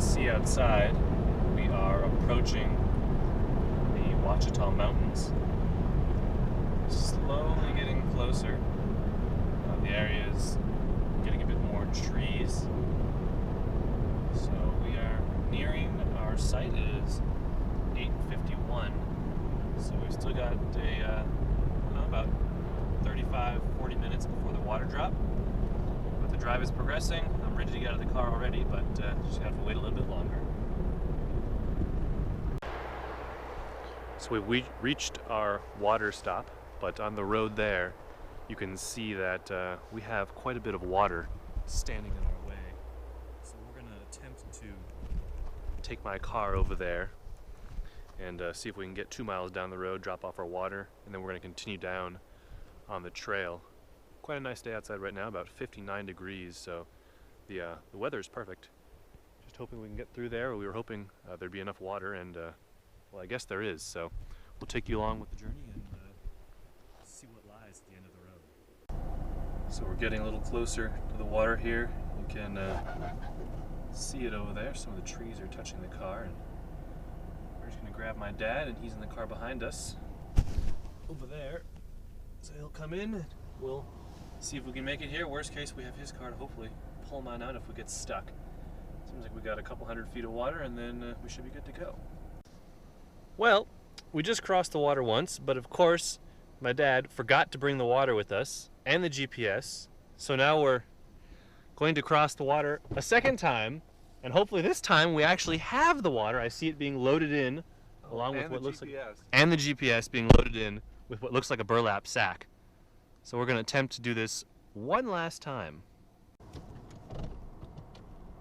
see outside, we are approaching the Ouachita Mountains. Slowly getting closer. The area is getting a bit more trees. So we are nearing our site. It is 8:51. So we've still got about 35-40 minutes before the water drop. But the drive is progressing. I'm ready to get out of the car already, but just have to wait a little bit longer. So we reached our water stop, but on the road there, you can see that we have quite a bit of water standing in our way. So we're going to attempt to take my car over there and see if we can get 2 miles down the road, drop off our water, and then we're going to continue down on the trail. Quite a nice day outside right now, about 59 degrees, so the weather is perfect. Just hoping we can get through there. We were hoping there'd be enough water, and well, I guess there is, so we'll take you along with the journey and see what lies at the end of the road. So we're getting a little closer to the water here. You can see it over there. Some of the trees are touching the car, and we're just going to grab my dad, and he's in the car behind us over there. So he'll come in, and we'll see if we can make it here. Worst case, we have his car to hopefully pull mine out if we get stuck. Seems like we got a couple 100 feet of water, and then we should be good to go. Well, we just crossed the water once, but of course my dad forgot to bring the water with us and the GPS. So now we're going to cross the water a second time, and hopefully this time we actually have the water. I see it being loaded in along with what looks like, and the GPS being loaded in with what looks like a burlap sack. So we're going to attempt to do this one last time.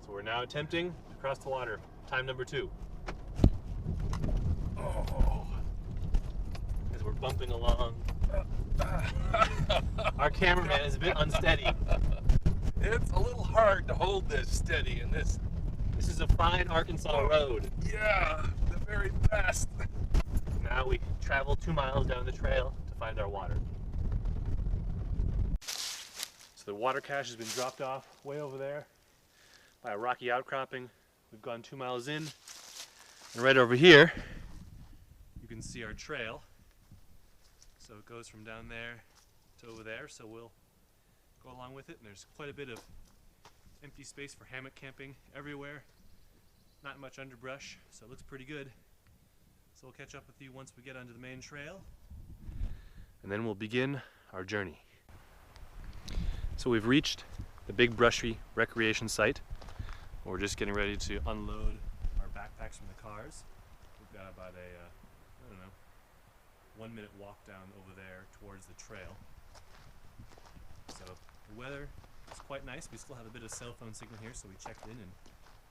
So we're now attempting to cross the water, time number 2. Oh. As we're bumping along. Our cameraman is a bit unsteady. It's a little hard to hold this steady in this. This is a fine Arkansas road. Yeah, the very best. Now we travel 2 miles down the trail to find our water. So the water cache has been dropped off way over there by a rocky outcropping. We've gone 2 miles in, and right over here you can see our trail. So it goes from down there to over there, so we'll go along with it, and there's quite a bit of empty space for hammock camping everywhere. Not much underbrush, so it looks pretty good. So we'll catch up with you once we get onto the main trail, and then we'll begin our journey. So we've reached the Big Brushy recreation site. We're just getting ready to unload our backpacks from the cars. We've got about a, 1-minute walk down over there towards the trail. So the weather is quite nice. We still have a bit of cell phone signal here, so we checked in and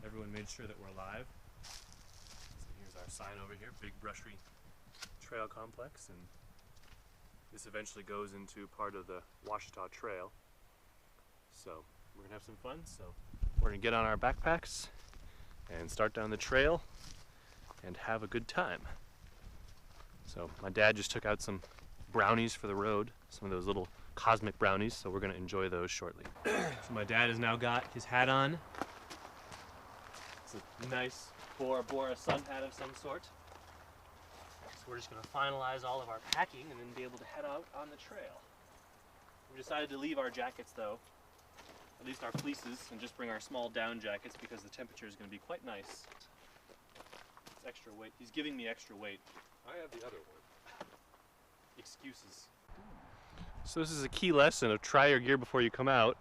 everyone made sure that we're live. So here's our sign over here, Big Brushy Trail Complex, and this eventually goes into part of the Ouachita Trail. So we're gonna have some fun. So we're gonna get on our backpacks and start down the trail and have a good time. So my dad just took out some brownies for the road, some of those little cosmic brownies, so we're going to enjoy those shortly. So my dad has now got his hat on. It's a nice Bora sun hat of some sort. So we're just going to finalize all of our packing and then be able to head out on the trail. We decided to leave our jackets though, at least our fleeces, and just bring our small down jackets because the temperature is going to be quite nice. It's extra weight. He's giving me extra weight. I have the other one. Excuses. So this is a key lesson of try your gear before you come out.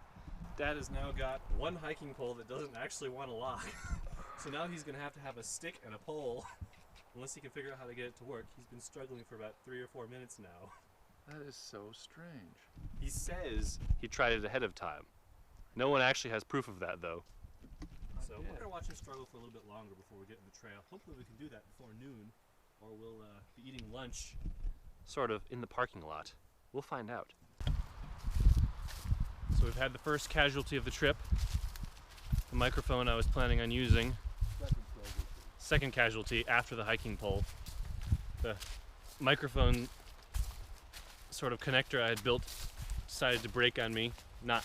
Dad has now got one hiking pole that doesn't actually want to lock. So now he's going to have a stick and a pole, unless he can figure out how to get it to work. He's been struggling for about 3 or 4 minutes now. That is so strange. He says he tried it ahead of time. No one actually has proof of that though. So we're going to watch him struggle for a little bit longer before we get in the trail. Hopefully we can do that before noon, or we'll be eating lunch sort of in the parking lot. We'll find out. So we've had the first casualty of the trip. The microphone I was planning on using. Second casualty after the hiking pole. The microphone sort of connector I had built decided to break on me, not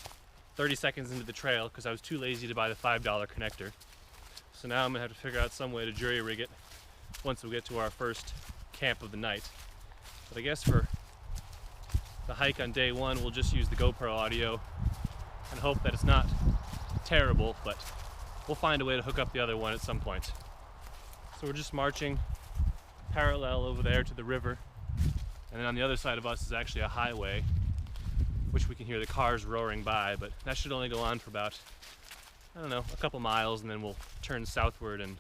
30 seconds into the trail because I was too lazy to buy the $5 connector. So now I'm gonna have to figure out some way to jury rig it once we get to our first camp of the night. But I guess for the hike on day one, we'll just use the GoPro audio and hope that it's not terrible, but we'll find a way to hook up the other one at some point. So we're just marching parallel over there to the river, and then on the other side of us is actually a highway, which we can hear the cars roaring by, but that should only go on for about, I don't know, a couple miles, and then we'll turn southward and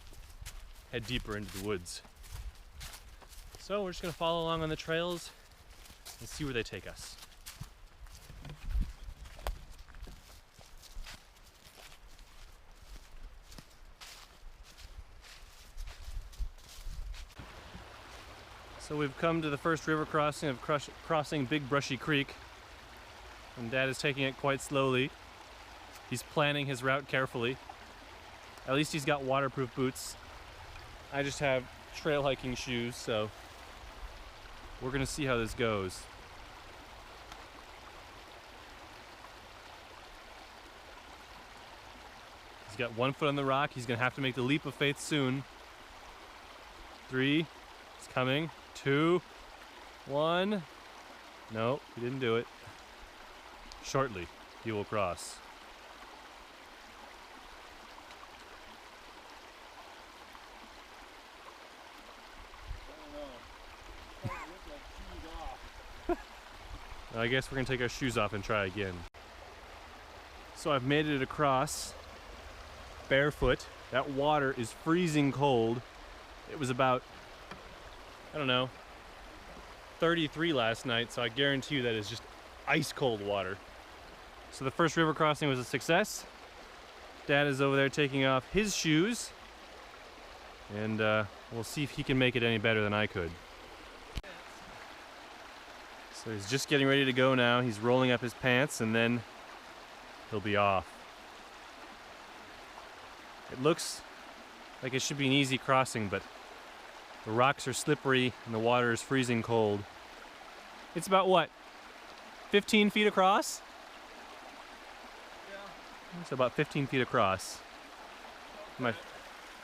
head deeper into the woods. So we're just gonna follow along on the trails and see where they take us. So we've come to the first river crossing of crossing Big Brushy Creek, and Dad is taking it quite slowly. He's planning his route carefully. At least he's got waterproof boots. I just have trail hiking shoes, so we're gonna see how this goes. He's got one foot on the rock. He's gonna have to make the leap of faith soon. 3, it's coming. 2, 1. No, he didn't do it. Shortly, he will cross. I guess we're gonna take our shoes off and try again. So I've made it across barefoot. That water is freezing cold. It was about, I don't know, 33 last night, so I guarantee you that is just ice cold water. So the first river crossing was a success. Dad is over there taking off his shoes, and we'll see if he can make it any better than I could. So he's just getting ready to go now. He's rolling up his pants, and then he'll be off. It looks like it should be an easy crossing, but the rocks are slippery and the water is freezing cold. It's about what, 15 feet across? Yeah. It's about 15 feet across. My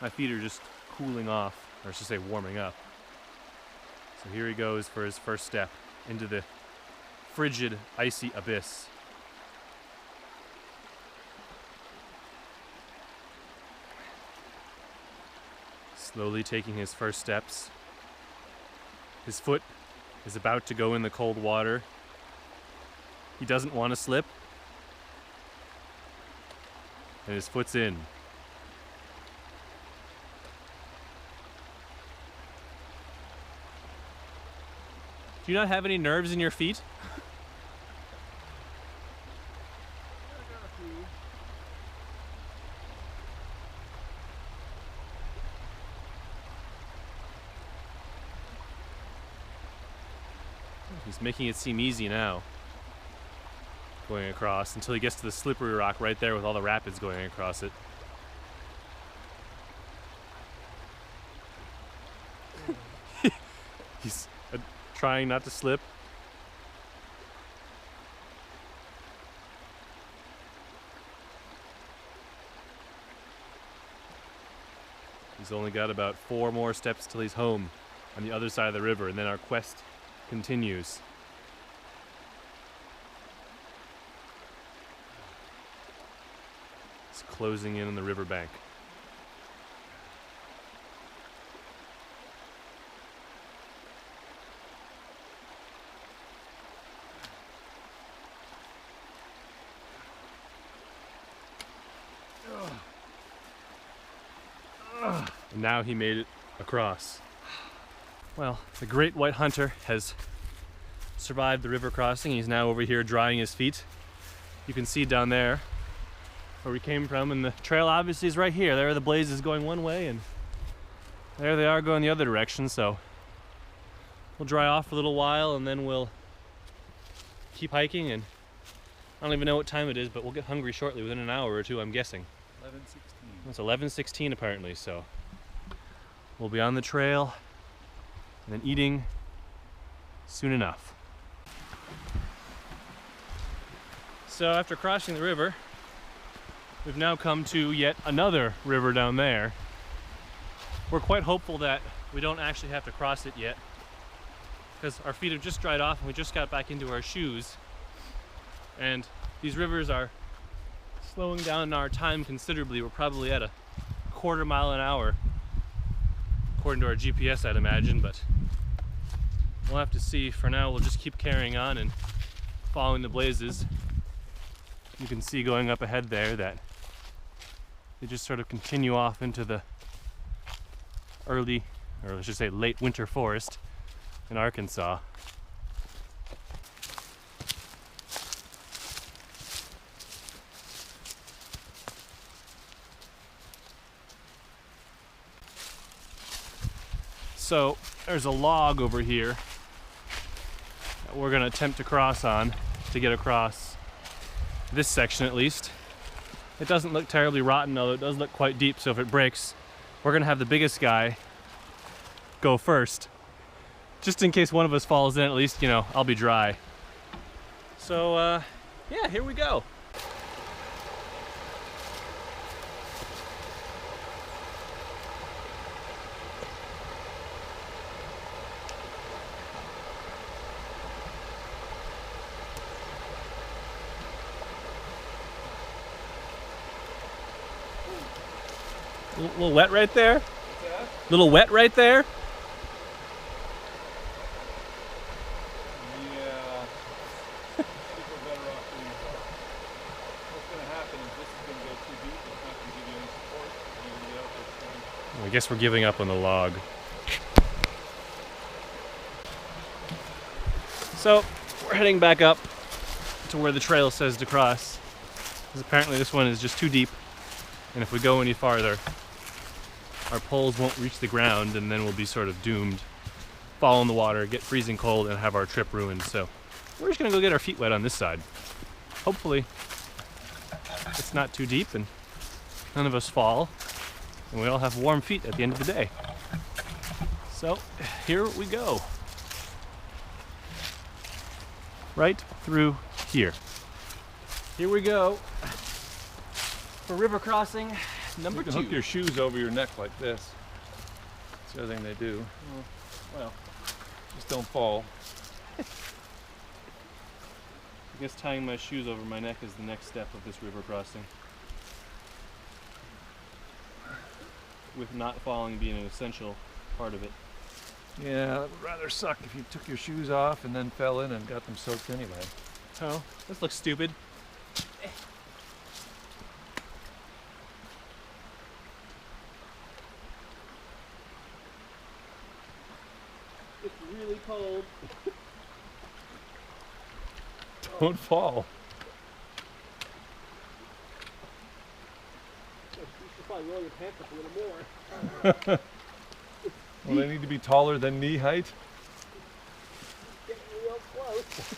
feet are just cooling off, or I should say warming up. So here he goes for his first step into the frigid, icy abyss. Slowly taking his first steps. His foot is about to go in the cold water. He doesn't want to slip. And his foot's in. Do you not have any nerves in your feet? He's making it seem easy now, going across until he gets to the slippery rock right there with all the rapids going across it. He's trying not to slip. He's only got about 4 more steps till he's home on the other side of the river, and then our quest continues. It's closing in on the riverbank. And now he made it across. Well, the great white hunter has survived the river crossing. He's now over here drying his feet. You can see down there where we came from, and the trail obviously is right here. There are the blazes going one way, and there they are going the other direction. So we'll dry off for a little while, and then we'll keep hiking. And I don't even know what time it is, but we'll get hungry shortly, within an hour or two, I'm guessing. 11:16. It's 11:16 apparently, so we'll be on the trail and then eating soon enough. So after crossing the river, we've now come to yet another river down there. We're quite hopeful that we don't actually have to cross it yet, because our feet have just dried off and we just got back into our shoes. And these rivers are slowing down our time considerably. We're probably at a quarter mile an hour, according to our GPS, I'd imagine, but we'll have to see. For now, we'll just keep carrying on and following the blazes. You can see going up ahead there that they just sort of continue off into the early, or I should say late winter forest in Arkansas. So there's a log over here that we're going to attempt to cross on to get across this section at least. It doesn't look terribly rotten, although it does look quite deep, so if it breaks, we're going to have the biggest guy go first. Just in case one of us falls in, at least, you know, I'll be dry. So, yeah, here we go. A little wet right there? What's that? Little wet right there? Yeah. I think we're better off doing that. What's going to happen is this is going to go too deep. It's not going to give you any support. You're going to get out this thing. I guess we're giving up on the log. So, we're heading back up to where the trail says to cross, because apparently this one is just too deep, and if we go any farther, our poles won't reach the ground, and then we'll be sort of doomed, fall in the water, get freezing cold, and have our trip ruined. So we're just gonna go get our feet wet on this side. Hopefully it's not too deep and none of us fall, and we all have warm feet at the end of the day. So here we go. Right through here. Here we go for river crossing number You can 2. hook your shoes over your neck like this. That's the other thing they do. Well, Just don't fall. I guess tying my shoes over my neck is the next step of this river crossing. With not falling being an essential part of it. Yeah, it would rather suck if you took your shoes off and then fell in and got them soaked anyway. Oh, this looks stupid. It's really cold. Don't fall. You should probably roll your pants up a little more. Well, they need to be taller than knee height. Getting real close.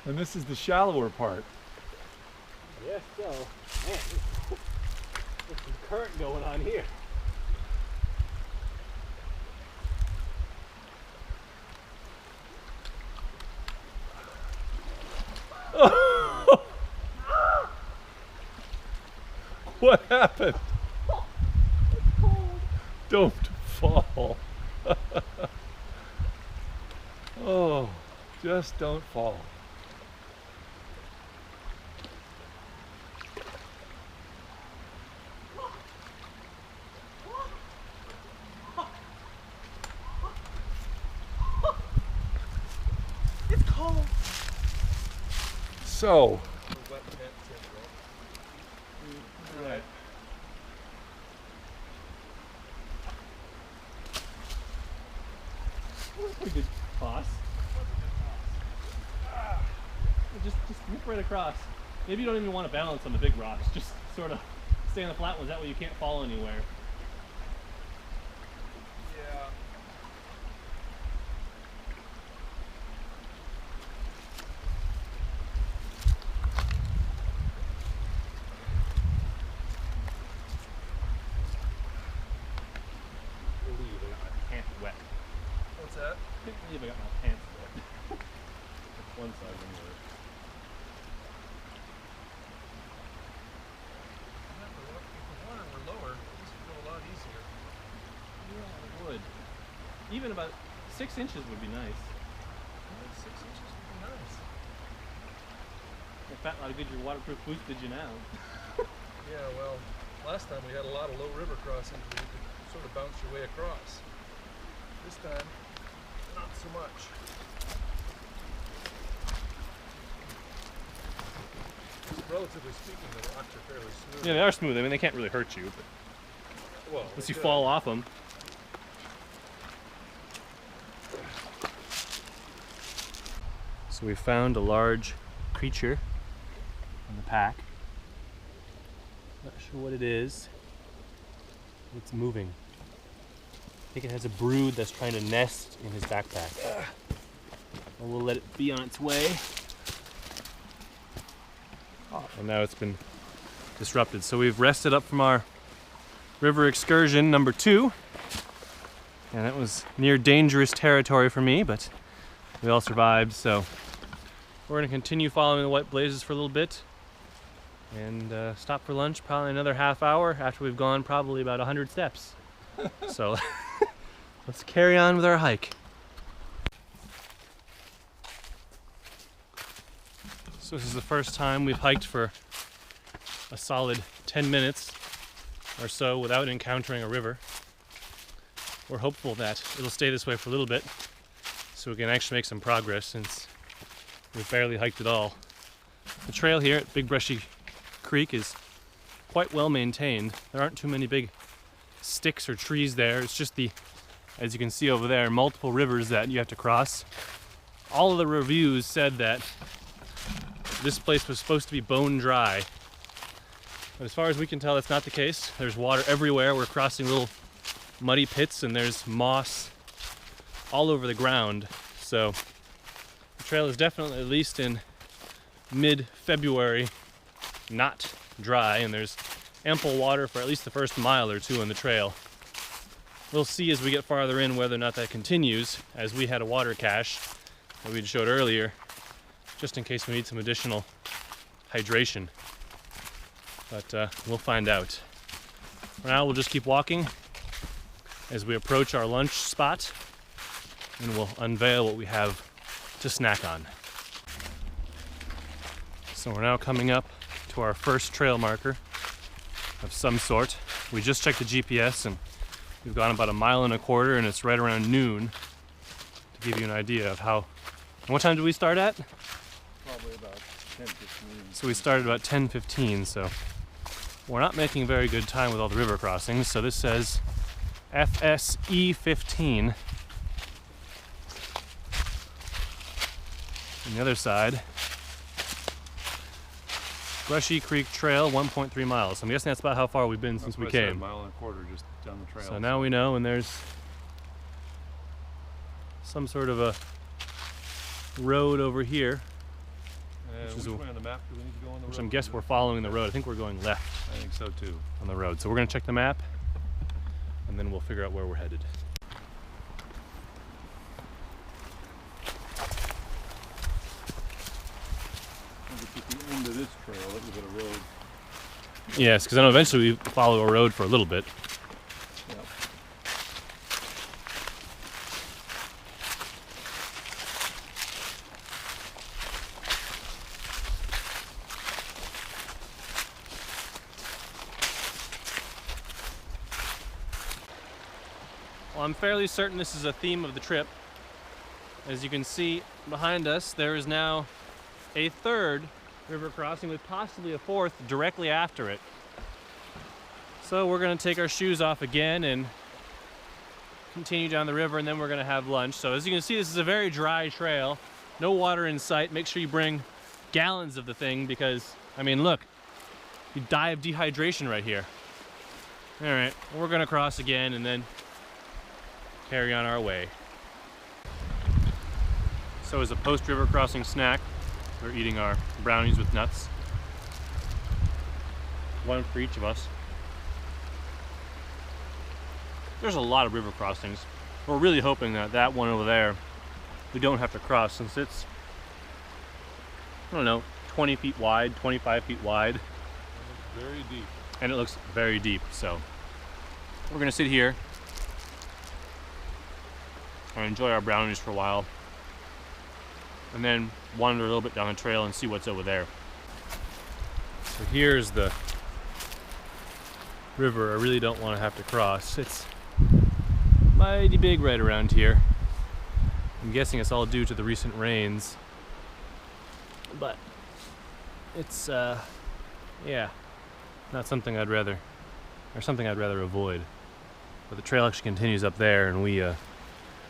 And this is the shallower part. Yes, so. Man, there's some current going on here. What happened? Don't fall. Oh, just don't fall. It's cold. So, Right. Pretty good toss. Just rip right across. Maybe you don't even want to balance on the big rocks. Just sort of stay on the flat ones. That way you can't fall anywhere. yeah. I believe I got my pants wet. What's that? I can't believe I got my pants wet. That's one side anyway. If the water were lower, this would go Even about 6 inches would be nice. 6 inches would be nice. In fact, how good your waterproof boots did you now? Yeah, well, last time we had a lot of low river crossings where you could sort of bounce your way across. This time, not so much. Relatively speaking, the rocks are fairly smooth. Yeah, they are smooth. I mean, they can't really hurt you, but Well, unless you fall off them. So we found a large creature in the pack. Not sure what it is. It's moving. I think it has a brood that's trying to nest in his backpack. And we'll let it be on its way. And now it's been disrupted. So we've rested up from our river excursion number 2. And that was near dangerous territory for me, but we all survived. So we're going to continue following the white blazes for a little bit and stop for lunch probably another half hour after we've gone probably about 100 steps. So let's carry on with our hike. So this is the first time we've hiked for a solid 10 minutes or so without encountering a river. We're hopeful that it'll stay this way for a little bit so we can actually make some progress since we've barely hiked at all. The trail here at Big Brushy Creek is quite well maintained. There aren't too many big sticks or trees there. It's just the, as you can see over there, multiple rivers that you have to cross. All of the reviews said that this place was supposed to be bone dry. But as far as we can tell, that's not the case. There's water everywhere. We're crossing little muddy pits and there's moss all over the ground. So the trail is definitely, at least in mid-February, not dry, and there's ample water for at least the first mile or two on the trail. We'll see as we get farther in whether or not that continues, as we had a water cache that we showed earlier, just in case we need some additional hydration. But we'll find out. For now, we'll just keep walking as we approach our lunch spot, and we'll unveil what we have to snack on. So we're now coming up to our first trail marker of some sort. We just checked the GPS and we've gone about 1.25 miles and it's right around noon, to give you an idea of how. And what time did we start at? Probably about 10:15. So we started about 10:15, so we're not making very good time with all the river crossings. So this says FSE 15. On the other side, Brushy Creek Trail, 1.3 miles. I'm guessing that's about how far we've been since we came. 1.25 miles just down the trail. So now we know, and there's some sort of a road over here. Which way on the map do we need to go on the road? Which I'm guessing we're following the road. I think we're going left I think so too. on the road. So we're going to check the map, and then we'll figure out where we're headed. At the end of this trail, that was a road. Yes, because I know eventually we follow a road for a little bit. Yep. Well, I'm fairly certain this is a theme of the trip. As you can see behind us, there is now a third river crossing with possibly a fourth directly after it. So we're going to take our shoes off again and continue down the river, and then we're going to have lunch. So as you can see, this is a very dry trail. No water in sight. Make sure you bring gallons of the thing because, I mean, look, you die of dehydration right here. All right, we're going to cross again and then carry on our way. So as a post-river crossing snack, we're eating our brownies with nuts. One for each of us. There's a lot of river crossings. We're really hoping that that one over there we don't have to cross, since it's, I don't know, 20 feet wide, 25 feet wide. Very deep. And it looks very deep, so we're gonna sit here and enjoy our brownies for a while, and then wander a little bit down the trail and see what's over there. So here's the river I really don't want to have to cross. It's mighty big right around here. I'm guessing it's all due to the recent rains, but it's yeah, not something I'd rather avoid. But the trail actually continues up there, and we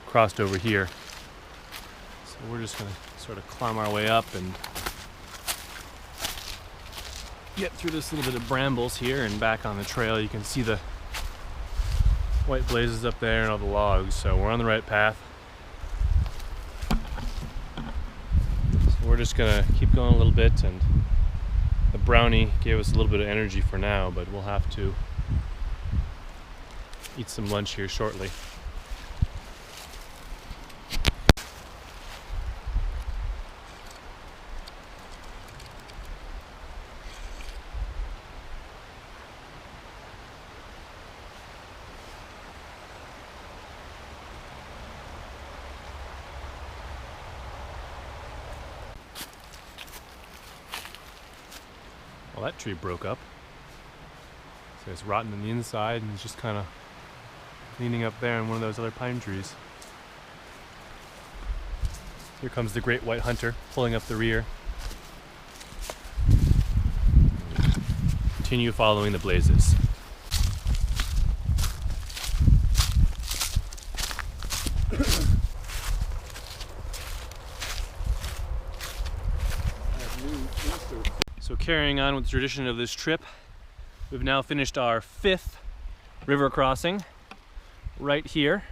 crossed over here. So we're just gonna sort of climb our way up and get through this little bit of brambles here and back on the trail. You can see the white blazes up there and all the logs, so we're on the right path. So we're just gonna keep going a little bit, and the brownie gave us a little bit of energy for now, but we'll have to eat some lunch here shortly. Well, that tree broke up. So it's rotten on the inside and it's just kind of leaning up there in one of those other pine trees. Here comes the great white hunter pulling up the rear. Continue following the blazes. So carrying on with the tradition of this trip, we've now finished our 5th river crossing right here,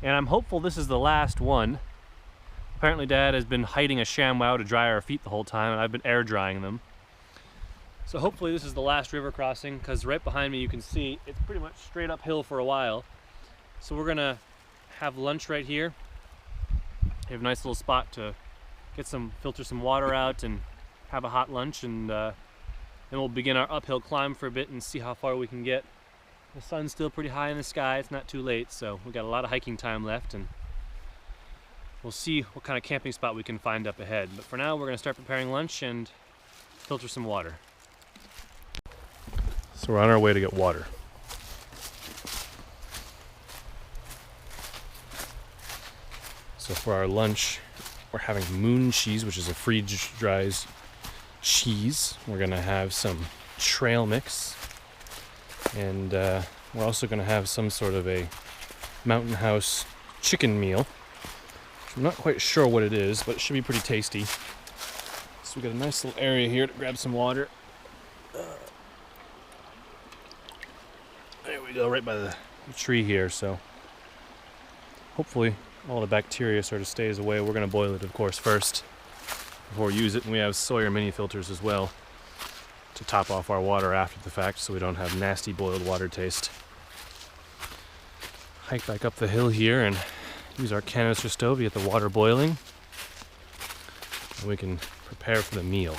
and I'm hopeful this is the last one. Apparently Dad has been hiding a ShamWow to dry our feet the whole time, and I've been air drying them. So hopefully this is the last river crossing, because right behind me you can see it's pretty much straight uphill for a while. So we're gonna have lunch right here. We have a nice little spot to filter some water out and have a hot lunch, and then we'll begin our uphill climb for a bit and see how far we can get. The sun's still pretty high in the sky. It's not too late, so we've got a lot of hiking time left, and we'll see what kind of camping spot we can find up ahead. But for now, we're going to start preparing lunch and filter some water. So we're on our way to get water. So for our lunch, we're having moon cheese, which is a freeze-dried cheese. We're gonna have some trail mix, and we're also gonna have some sort of a Mountain House chicken meal. I'm not quite sure what it is, but it should be pretty tasty. So we got a nice little area here to grab some water. There we go, right by the tree here. So hopefully all the bacteria sort of stays away. We're gonna boil it, of course, first before we use it, and we have Sawyer mini filters as well to top off our water after the fact, so we don't have nasty boiled water taste. Hike back up the hill here and use our canister stove to get the water boiling, and we can prepare for the meal.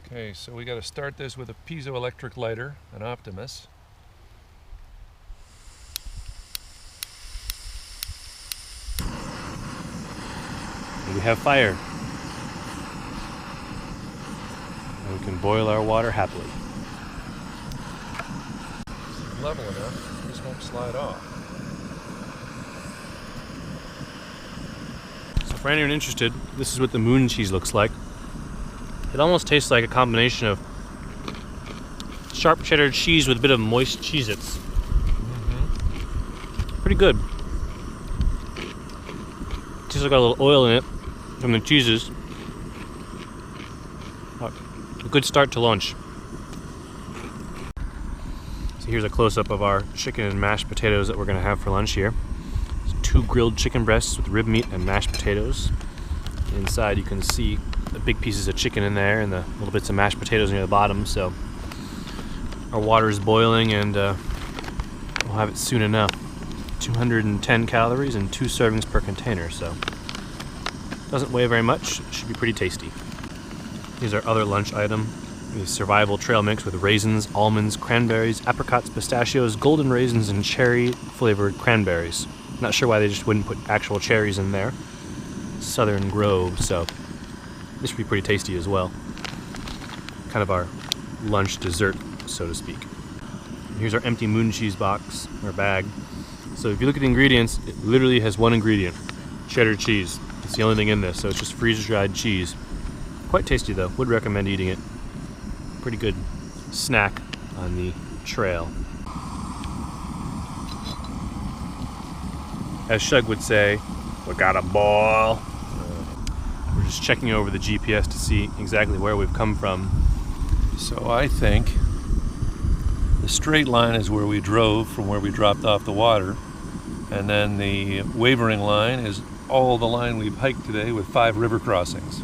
Okay, so we got to start this with a piezoelectric lighter, an Optimus. We have fire, and we can boil our water happily. It's level enough, this won't slide off. So for anyone interested, this is what the moon cheese looks like. It almost tastes like a combination of sharp cheddar cheese with a bit of moist Cheez-Its. Pretty good. Tastes like got a little oil in it from the cheeses. A good start to lunch. So here's a close-up of our chicken and mashed potatoes that we're going to have for lunch here. There's 2 grilled chicken breasts with rib meat and mashed potatoes. Inside you can see the big pieces of chicken in there and the little bits of mashed potatoes near the bottom. So our water is boiling, and we'll have it soon enough. 210 calories and 2 servings per container, so doesn't weigh very much. It should be pretty tasty. Here's our other lunch item, The survival trail mix with raisins, almonds, cranberries, apricots, pistachios, golden raisins, and cherry-flavored cranberries. Not sure why they just wouldn't put actual cherries in there. Southern Grove, so this should be pretty tasty as well. Kind of our lunch dessert, so to speak. And here's our empty moon cheese box, or bag. So if you look at the ingredients, it literally has one ingredient, cheddar cheese. It's the only thing in this, so it's just freeze-dried cheese. Quite tasty though, would recommend eating it. Pretty good snack on the trail. As Shug would say, we got a ball. We're just checking over the GPS to see exactly where we've come from. So I think the straight line is where we drove from where we dropped off the water, and then the wavering line is all the line we've hiked today with 5 river crossings.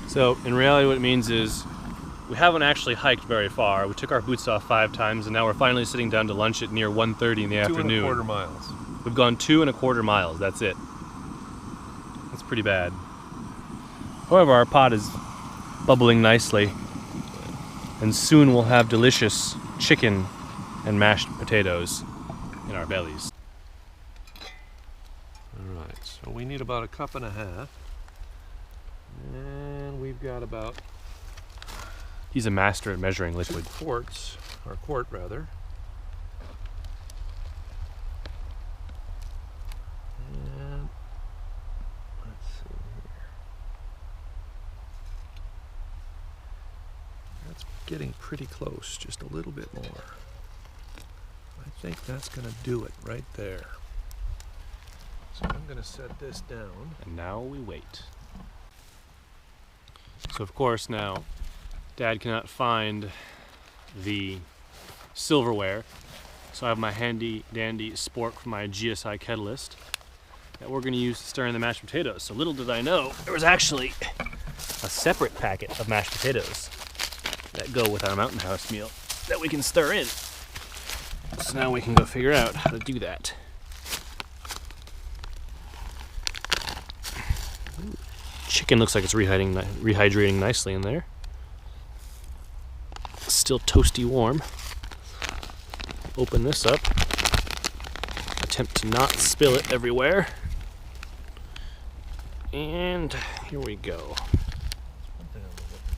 So in reality what it means is we haven't actually hiked very far. We took our boots off 5 times and now we're finally sitting down to lunch at near 1:30 in the afternoon. 2.25 miles. We've gone 2.25 miles, that's it. That's pretty bad. However, our pot is bubbling nicely, and soon we'll have delicious chicken and mashed potatoes in our bellies. Alright, so we need about 1.5 cups. And we've got about He's a master at measuring liquid. 2 quarts, or quart rather. And let's see here. That's getting pretty close, just a little bit more. I think that's going to do it right there. So I'm going to set this down. And now we wait. So of course now Dad cannot find the silverware, so I have my handy dandy spork from my GSI Kettlist that we're going to use to stir in the mashed potatoes. So little did I know there was actually a separate packet of mashed potatoes that go with our Mountain House meal that we can stir in. So now we can go figure out how to do that. Chicken looks like it's rehydrating nicely in there. Still toasty warm. Open this up. Attempt to not spill it everywhere. And here we go. One thing I was looking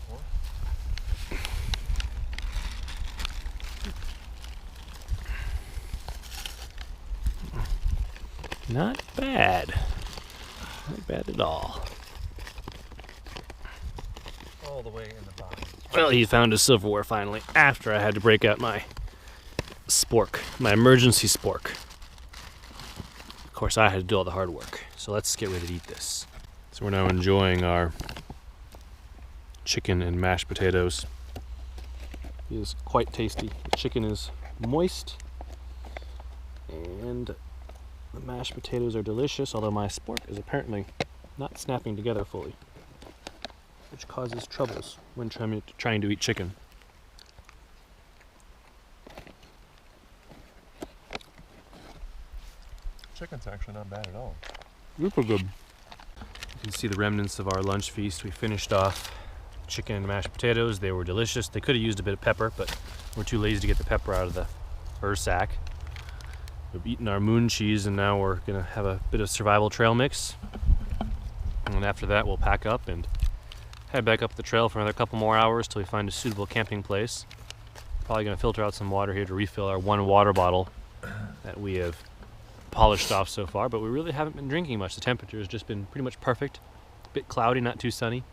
for. Not bad. Not bad at all. All the way in the bottom. Well, he found his silverware finally, after I had to break out my spork, my emergency spork. Of course, I had to do all the hard work. So let's get ready to eat this. So we're now enjoying our chicken and mashed potatoes. It is quite tasty. The chicken is moist, and the mashed potatoes are delicious, although my spork is apparently not snapping together fully, which causes troubles when trying to eat chicken. Chicken's actually not bad at all. Super good. You can see the remnants of our lunch feast. We finished off chicken and mashed potatoes. They were delicious. They could have used a bit of pepper, but we're too lazy to get the pepper out of the sack. We've eaten our moon cheese, and now we're gonna have a bit of survival trail mix. And after that, we'll pack up and head back up the trail for another couple more hours till we find a suitable camping place. Probably gonna filter out some water here to refill our 1 water bottle that we have polished off so far, but we really haven't been drinking much. The temperature has just been pretty much perfect. A bit cloudy, not too sunny.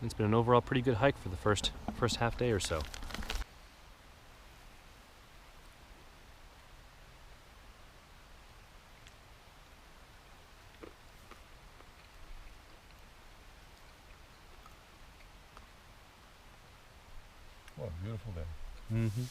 And it's been an overall pretty good hike for the first half day or so. What a beautiful day. Mm-hmm.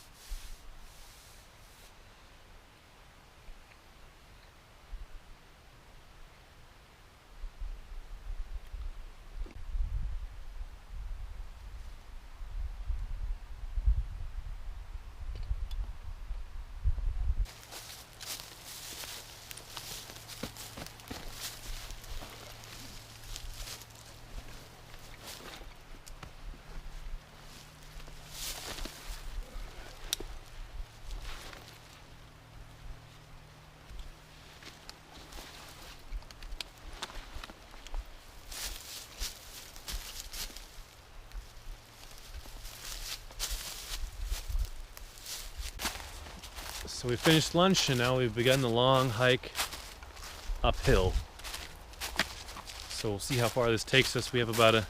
So we finished lunch and now we've begun the long hike uphill. So we'll see how far this takes us. We have about I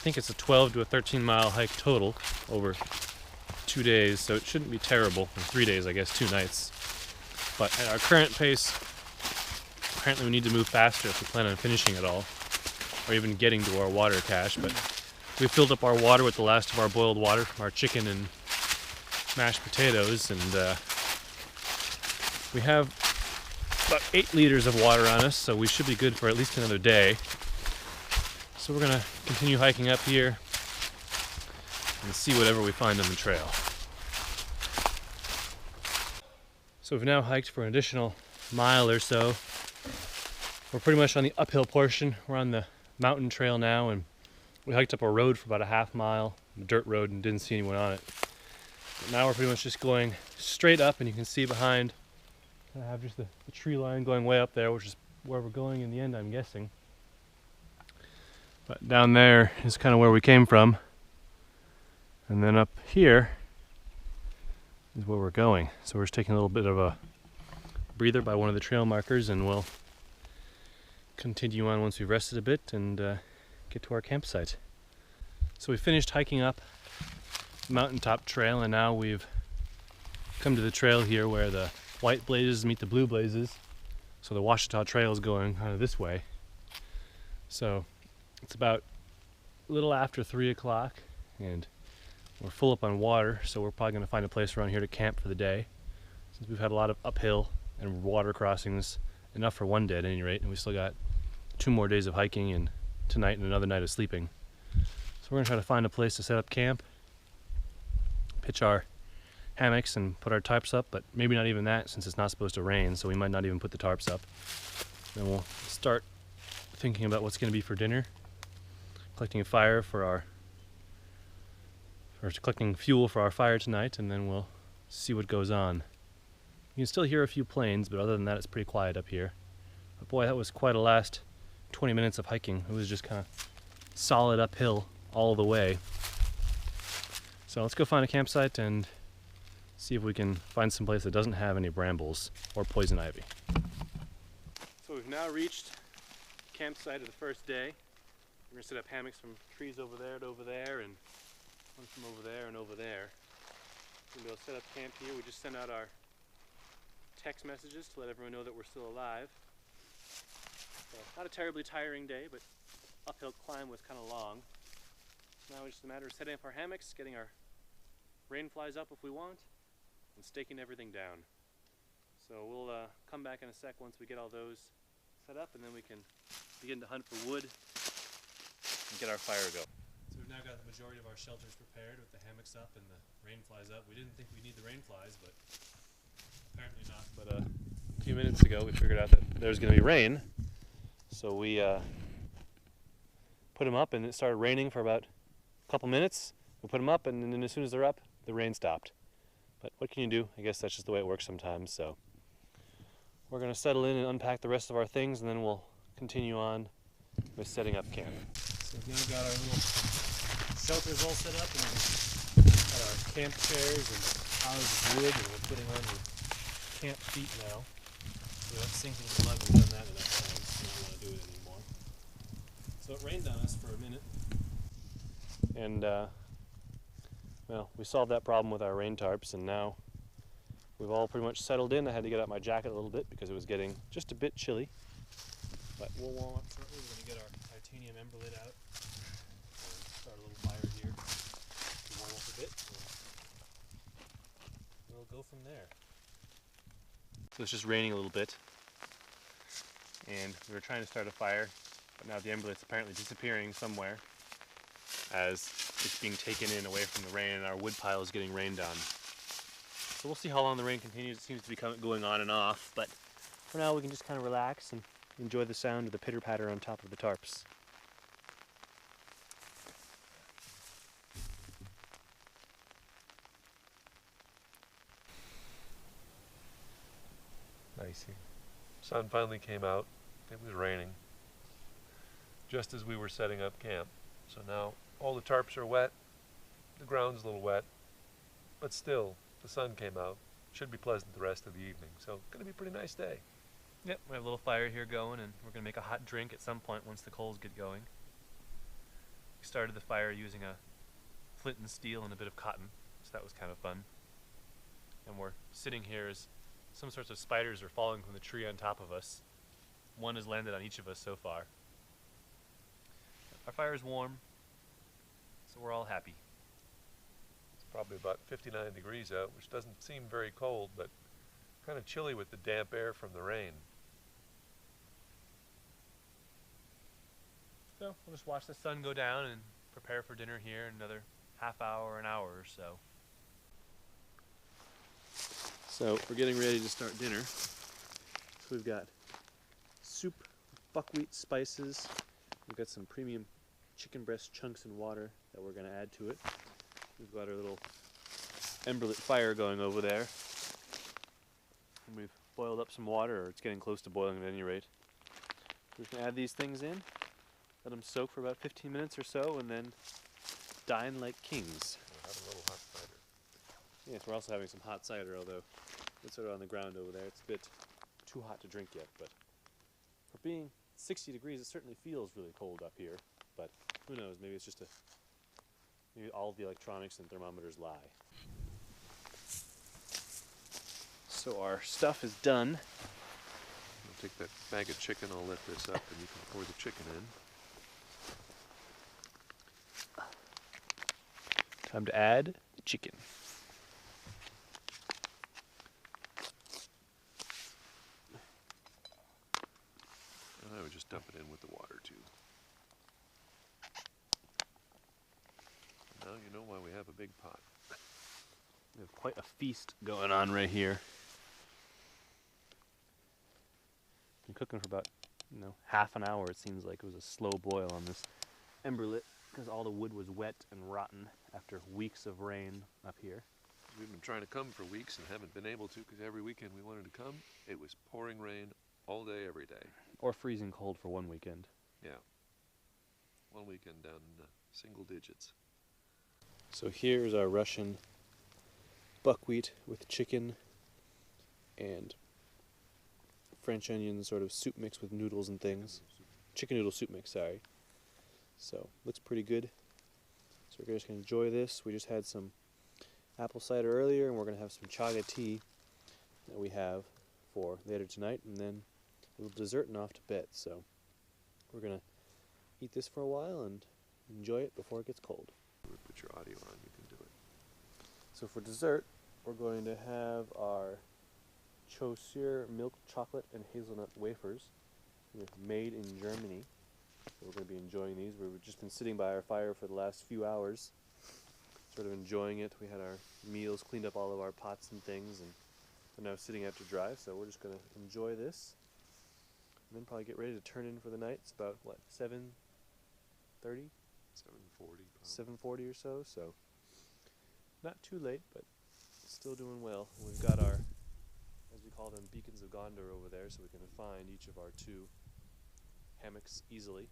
think it's a 12 to a 13 mile hike total over 2 days, so it shouldn't be terrible. Or 3 days, I guess, 2 nights. But at our current pace, apparently we need to move faster if we plan on finishing it all, or even getting to our water cache. But we filled up our water with the last of our boiled water from our chicken and mashed potatoes, and we have about 8 liters of water on us, so we should be good for at least another day. So we're gonna continue hiking up here and see whatever we find on the trail. So we've now hiked for an additional mile or so. We're pretty much on the uphill portion. We're on the mountain trail now, and we hiked up a road for about a half mile, a dirt road, and didn't see anyone on it. But now we're pretty much just going straight up, and you can see behind, I have just the tree line going way up there, which is where we're going in the end, I'm guessing. But down there is kind of where we came from. And then up here is where we're going. So we're just taking a little bit of a breather by one of the trail markers, and we'll continue on once we've rested a bit and get to our campsite. So we finished hiking up the mountaintop trail, and now we've come to the trail here where the white blazes meet the blue blazes. So the Ouachita Trail is going kind of this way. So it's about a little after 3 o'clock, and we're full up on water, so we're probably going to find a place around here to camp for the day, since we've had a lot of uphill and water crossings, enough for one day at any rate, and we still got 2 more days of hiking and tonight and another night of sleeping. So we're going to try to find a place to set up camp, pitch our hammocks and put our tarps up, but maybe not even that, since it's not supposed to rain, so we might not even put the tarps up. Then we'll start thinking about what's going to be for dinner, collecting a fire for collecting fuel for our fire tonight, and then we'll see what goes on. You can still hear a few planes, but other than that, it's pretty quiet up here. But boy, that was quite a last 20 minutes of hiking. It was just kind of solid uphill all the way. So let's go find a campsite and see if we can find some place that doesn't have any brambles or poison ivy. So we've now reached the campsite of the first day. We're going to set up hammocks from trees over there to over there, and one from over there and over there. We're going to be able to set up camp here. We just sent out our text messages to let everyone know that we're still alive. So not a terribly tiring day, but uphill climb was kind of long. Now it's just a matter of setting up our hammocks, getting our rain flies up if we want, and staking everything down. So we'll come back in a sec once we get all those set up, and then we can begin to hunt for wood and get our fire going. So we've now got the majority of our shelters prepared with the hammocks up and the rain flies up. We didn't think we'd need the rain flies, but apparently not. But a few minutes ago we figured out that there's going to be rain, so we put them up, and it started raining for about a couple minutes. We put them up, and then as soon as they're up, the rain stopped. But what can you do? I guess that's just the way it works sometimes. So we're going to settle in and unpack the rest of our things, and then we'll continue on with setting up camp. So we've now got our little shelters all set up, and got our camp chairs and piles of wood, and we're putting on the camp feet now. We're not sinking in the mud. We've done that enough times, so we don't want to do it anymore. So it rained on us for a minute, and well, we solved that problem with our rain tarps, and now we've all pretty much settled in. I had to get out my jacket a little bit because it was getting just a bit chilly. But we'll warm up shortly. We're going to get our titanium ember lid out and start a little fire here to warm up a bit. And we'll go from there. So it's just raining a little bit, and we were trying to start a fire, but now the ember lid's apparently disappearing somewhere as it's being taken in away from the rain, and our wood pile is getting rained on. So we'll see how long the rain continues. It seems to be going on and off, but for now we can just kind of relax and enjoy the sound of the pitter-patter on top of the tarps. Nice here. Sun finally came out. It was raining just as we were setting up camp. So now all the tarps are wet. The ground's a little wet, but still the sun came out, should be pleasant the rest of the evening. So, going to be a pretty nice day. Yep, we have a little fire here going, and we're going to make a hot drink at some point once the coals get going. We started the fire using a flint and steel and a bit of cotton, so that was kind of fun. And we're sitting here as some sorts of spiders are falling from the tree on top of us. One has landed on each of us so far. Our fire is warm, so we're all happy. It's probably about 59 degrees out, which doesn't seem very cold, but kind of chilly with the damp air from the rain. So we'll just watch the sun go down and prepare for dinner here in another half hour, an hour or so. So we're getting ready to start dinner. So we've got soup, buckwheat spices. We've got some premium chicken breast chunks and water that we're going to add to it. We've got our little ember lit fire going over there. And we've boiled up some water, or it's getting close to boiling at any rate. We're just going to add these things in, let them soak for about 15 minutes or so, and then dine like kings. We'll have a little hot cider. Yes, we're also having some hot cider, although it's sort of on the ground over there. It's a bit too hot to drink yet, but for being 60 degrees, it certainly feels really cold up here. But who knows, maybe it's just maybe all of the electronics and thermometers lie. So our stuff is done. I'll take that bag of chicken, I'll lift this up, and you can pour the chicken in. Time to add the chicken. And I would just dump it in with the water too. Now you know why we have a big pot. We have quite a feast going on right here. Been cooking for about, half an hour. It seems like it was a slow boil on this ember lit because all the wood was wet and rotten after weeks of rain up here. We've been trying to come for weeks and haven't been able to because every weekend we wanted to come, it was pouring rain all day, every day. Or freezing cold for one weekend. Yeah. One weekend down in the single digits. So here's our Russian buckwheat with chicken and French onion sort of soup mix with noodles and things. Chicken noodle soup mix, sorry. So, looks pretty good. So we're just going to enjoy this. We just had some apple cider earlier, and we're going to have some chaga tea that we have for later tonight, and then a little dessert and off to bed. So we're going to eat this for a while and enjoy it before it gets cold. Put your audio on, you can do it. So for dessert, we're going to have our Chaussure milk chocolate and hazelnut wafers. They're made in Germany. So we're going to be enjoying these. We've just been sitting by our fire for the last few hours, sort of enjoying it. We had our meals, cleaned up all of our pots and things, and we're now sitting out to dry, so we're just going to enjoy this. And then probably get ready to turn in for the night. It's about, 7:30? 7:40. 7:40 or so, so not too late, but still doing well. We've got our, as we call them, beacons of Gondor over there, so we can find each of our 2 hammocks easily.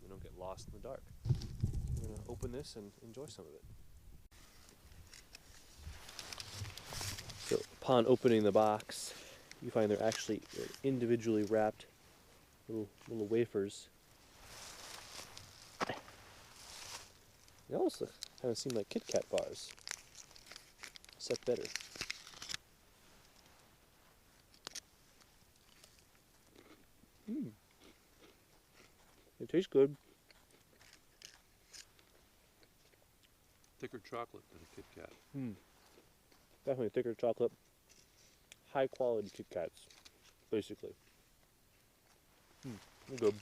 We don't get lost in the dark. We're going to open this and enjoy some of it. So upon opening the box, you find they're actually individually wrapped little wafers. They almost kind of seem like Kit Kat bars, except better. They taste good. Thicker chocolate than a Kit Kat. Definitely thicker chocolate. High quality Kit Kats, basically. They're good.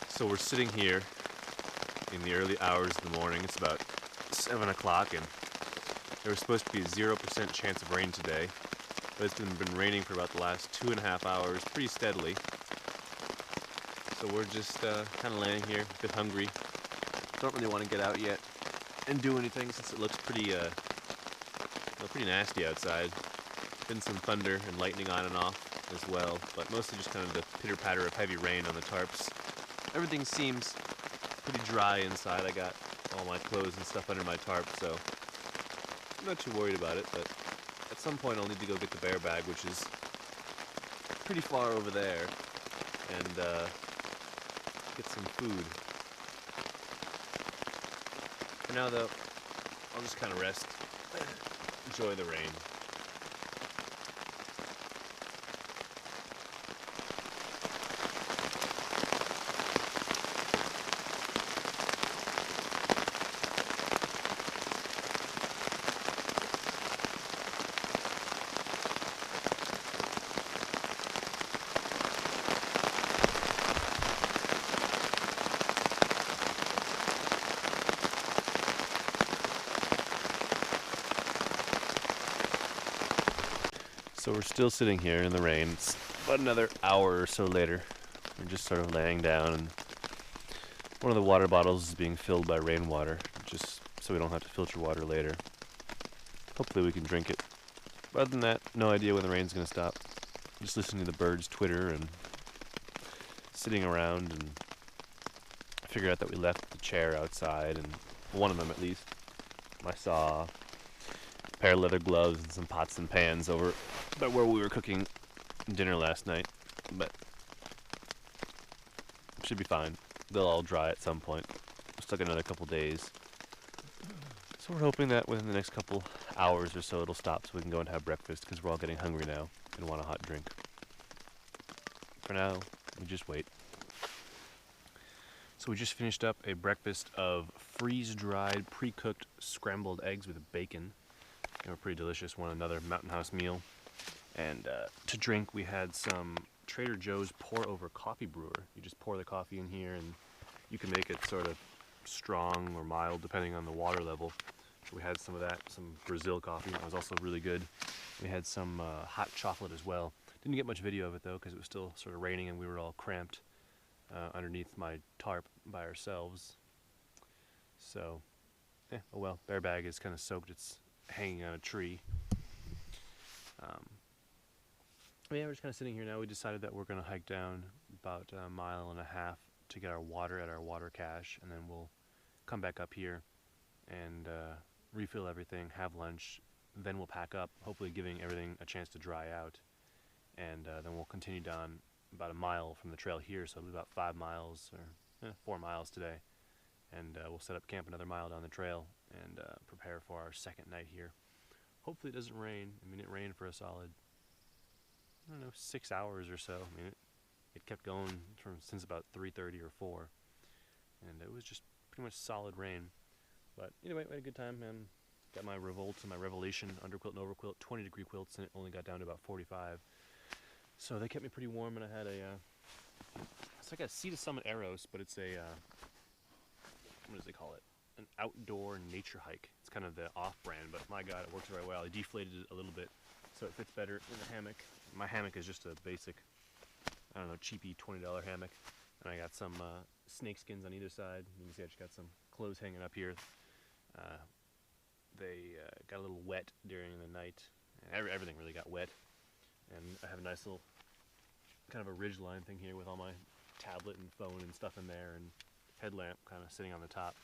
So we're sitting here in the early hours of the morning. It's about 7 o'clock, and there was supposed to be a 0% chance of rain today, but it's been raining for about the last 2.5 hours pretty steadily. So we're just kind of laying here, a bit hungry. Don't really want to get out yet and do anything since it looks pretty pretty nasty outside. Been some thunder and lightning on and off as well, but mostly just kind of the pitter-patter of heavy rain on the tarps. Everything seems pretty dry inside. I got all my clothes and stuff under my tarp, so I'm not too worried about it, but at some point I'll need to go get the bear bag, which is pretty far over there, and get some food. For now though, I'll just kind of rest, enjoy the rain. So we're still sitting here in the rain. It's about another hour or so later. We're just sort of laying down, and one of the water bottles is being filled by rainwater, just so we don't have to filter water later. Hopefully we can drink it. But other than that, no idea when the rain's going to stop. Just listening to the birds twitter and sitting around, and I figure out that we left the chair outside, and one of them at least, my saw, a pair of leather gloves, and some pots and pans over by where we were cooking dinner last night, but should be fine. They'll all dry at some point. It's like another couple days. So we're hoping that within the next couple hours or so it'll stop so we can go and have breakfast, because we're all getting hungry now and want a hot drink. For now, we just wait. So we just finished up a breakfast of freeze-dried, pre-cooked scrambled eggs with bacon. They were pretty delicious. Another Mountain House meal. And to drink, we had some Trader Joe's pour-over coffee brewer. You just pour the coffee in here, and you can make it sort of strong or mild depending on the water level. So we had some of that, some Brazil coffee. That was also really good. We had some hot chocolate as well. Didn't get much video of it though, because it was still sort of raining and we were all cramped underneath my tarp by ourselves. So, oh well. Bear bag is kind of soaked. It's hanging on a tree. Yeah, we're just kind of sitting here now. We decided that we're going to hike down about 1.5 miles to get our water at our water cache, and then we'll come back up here and refill everything, have lunch, then we'll pack up, hopefully giving everything a chance to dry out, and then we'll continue down about 1 mile from the trail here, so it'll be about 5 miles or 4 miles today, and we'll set up camp another mile down the trail and prepare for our second night here. Hopefully it doesn't rain. I mean, it rained for a solid, I don't know, 6 hours or so. I mean, it kept going since about 3:30 or 4, and it was just pretty much solid rain. But anyway, we had a good time. Got my Revolt and my Revelation underquilt and overquilt, 20-degree quilts, and it only got down to about 45. So they kept me pretty warm, and I had it's like a Sea to Summit Arrows, but it's a, what does they call it? An outdoor nature hike. It's kind of the off-brand, but my God, it works very well. I deflated it a little bit, so it fits better in the hammock. My hammock is just a basic, I don't know, cheapy $20 hammock. And I got some snake skins on either side. You can see I just got some clothes hanging up here. They got a little wet during the night. Everything really got wet. And I have a nice little kind of a ridgeline thing here with all my tablet and phone and stuff in there, and headlamp kind of sitting on the top.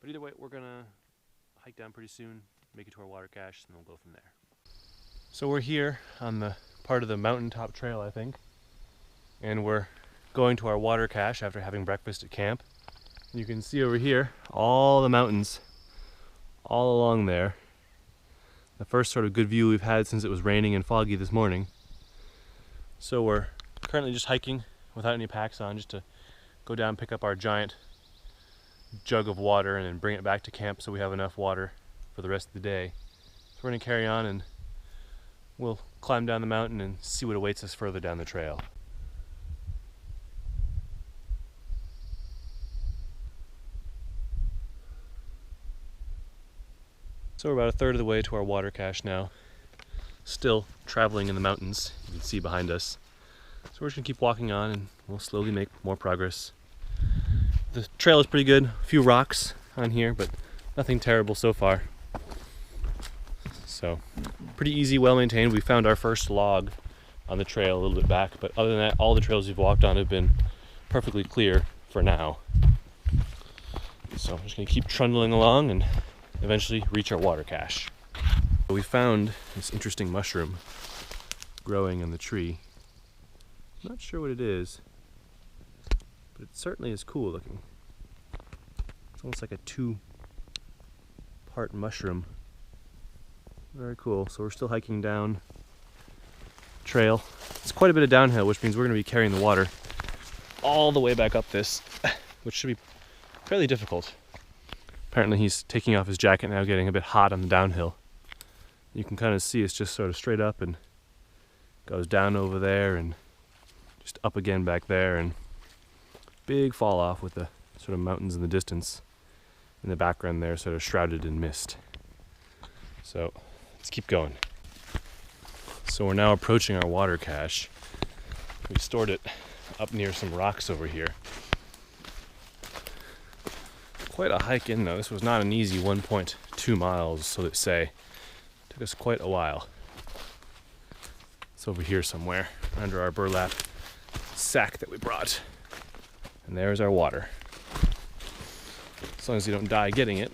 But either way, we're gonna hike down pretty soon, make it to our water cache, and then we'll go from there. So we're here on the part of the mountaintop trail, I think, and we're going to our water cache after having breakfast at camp. And you can see over here all the mountains all along there. The first sort of good view we've had since it was raining and foggy this morning. So we're currently just hiking without any packs on, just to go down and pick up our giant jug of water and then bring it back to camp so we have enough water for the rest of the day. So we're going to carry on, and we'll climb down the mountain and see what awaits us further down the trail. So we're about a third of the way to our water cache now. Still traveling in the mountains, you can see behind us. So we're just gonna keep walking on, and we'll slowly make more progress. The trail is pretty good. A few rocks on here, but nothing terrible so far. So pretty easy, well maintained. We found our first log on the trail a little bit back, but other than that, all the trails we've walked on have been perfectly clear for now. So I'm just gonna keep trundling along and eventually reach our water cache. We found this interesting mushroom growing in the tree. I'm not sure what it is, but it certainly is cool looking. It's almost like a two-part mushroom. Very cool. So we're still hiking down the trail. It's quite a bit of downhill, which means we're going to be carrying the water all the way back up this, which should be fairly difficult. Apparently he's taking off his jacket now, getting a bit hot on the downhill. You can kind of see it's just sort of straight up and goes down over there and just up again back there, and big fall off with the sort of mountains in the distance. In the background there, sort of shrouded in mist. So let's keep going. So we're now approaching our water cache. We stored it up near some rocks over here. Quite a hike in though. This was not an easy 1.2 miles, so they say. Took us quite a while. It's over here somewhere, under our burlap sack that we brought. And there's our water. As long as you don't die getting it.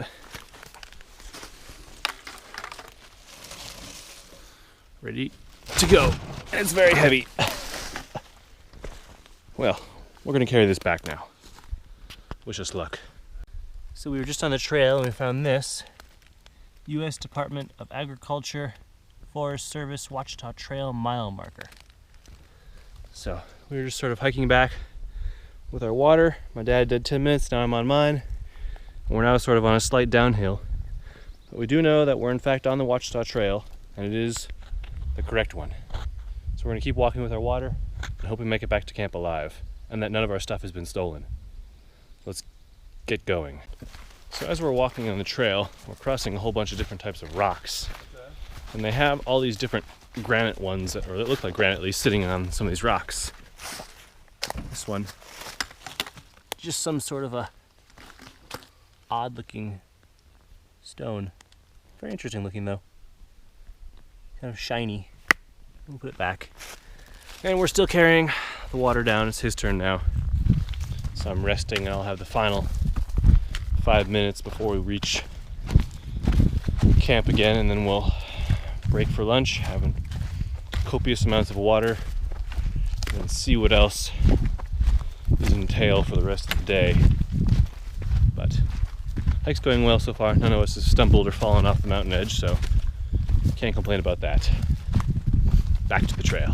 Ready to go. And it's very heavy. Well, we're going to carry this back now. Wish us luck. So we were just on the trail and we found this. U.S. Department of Agriculture Forest Service Ouachita Trail mile marker. So we were just sort of hiking back with our water. My dad did 10 minutes, now I'm on mine. And we're now sort of on a slight downhill. But we do know that we're in fact on the Ouachita Trail, and it is the correct one. So we're gonna keep walking with our water and hope we make it back to camp alive, and that none of our stuff has been stolen. Let's get going. So as we're walking on the trail, we're crossing a whole bunch of different types of rocks. And they have all these different granite ones, or that look like granite at least, sitting on some of these rocks. This one, just some sort of a odd looking stone. Very interesting looking though. Kind of shiny. We'll put it back. And we're still carrying the water down. It's his turn now. So I'm resting and I'll have the final 5 minutes before we reach camp again, and then we'll break for lunch, having copious amounts of water, and see what else is entailed for the rest of the day. But hike's going well so far. None of us has stumbled or fallen off the mountain edge, so can't complain about that. Back to the trail.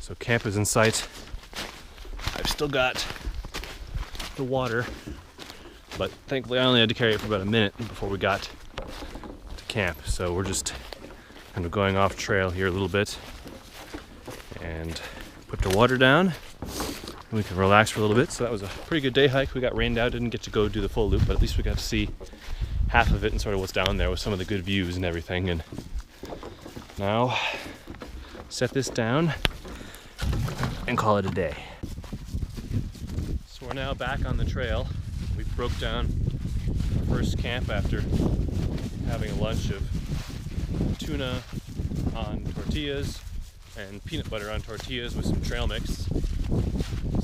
So camp is in sight. I've still got the water, but thankfully I only had to carry it for about a minute before we got to camp. So we're just kind of going off trail here a little bit and put the water down. We can relax for a little bit. So that was a pretty good day hike. We got rained out, didn't get to go do the full loop, but at least we got to see half of it and sort of what's down there with some of the good views and everything. And now set this down and call it a day. So we're now back on the trail. We broke down our first camp after having a lunch of tuna on tortillas and peanut butter on tortillas with some trail mix.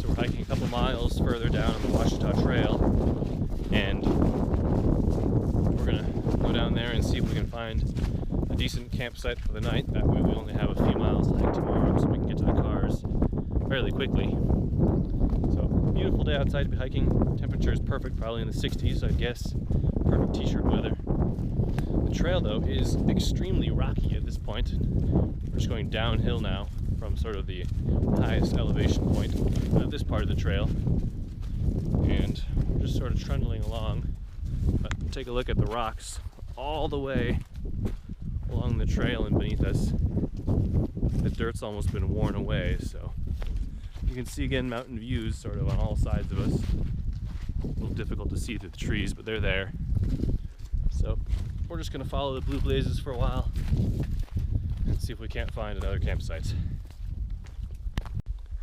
So we're hiking a couple miles further down on the Ouachita Trail, and we're gonna go down there and see if we can find a decent campsite for the night. That way we only have a few miles to hike tomorrow, so we can get to the cars fairly quickly. So beautiful day outside to be hiking. Temperature is perfect, probably in the 60s, I guess. Perfect t-shirt weather. The trail though is extremely rocky at this point. We're just going downhill now from sort of the highest elevation point of this part of the trail, and we're just sort of trundling along. But take a look at the rocks all the way along the trail and beneath us. The dirt's almost been worn away, so you can see again mountain views sort of on all sides of us. A little difficult to see through the trees, but they're there. So we're just going to follow the blue blazes for a while and see if we can't find another campsite.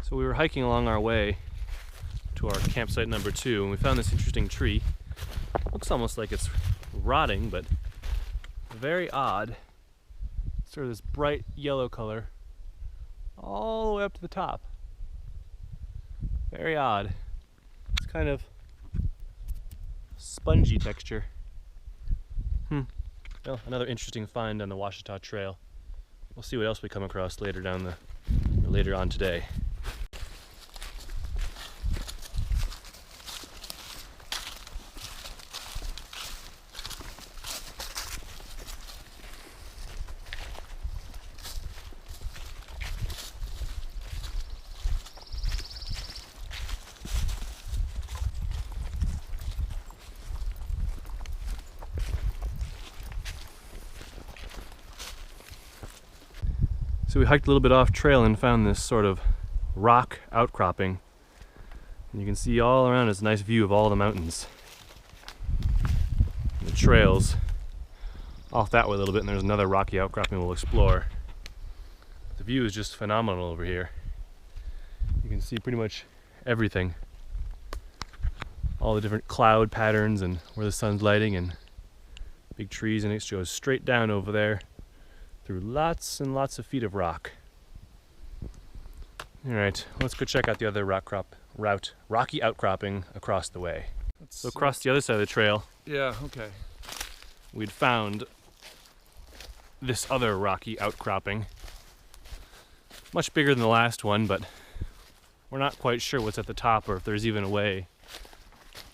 So we were hiking along our way to our campsite number 2, and we found this interesting tree. Looks almost like it's rotting, but very odd. Sort of this bright yellow color all the way up to the top. Very odd. It's kind of spongy texture. Well, another interesting find on the Ouachita Trail. We'll see what else we come across later on today. So we hiked a little bit off trail and found this sort of rock outcropping. And you can see all around it's a nice view of all the mountains. The trails off that way a little bit, and there's another rocky outcropping we'll explore. The view is just phenomenal over here. You can see pretty much everything. All the different cloud patterns and where the sun's lighting and big trees, and it goes straight down over there through lots and lots of feet of rock. Alright, let's go check out the other rocky outcropping across the way. So across the other side of the trail, Yeah, okay. we'd found this other rocky outcropping. Much bigger than the last one, but we're not quite sure what's at the top or if there's even a way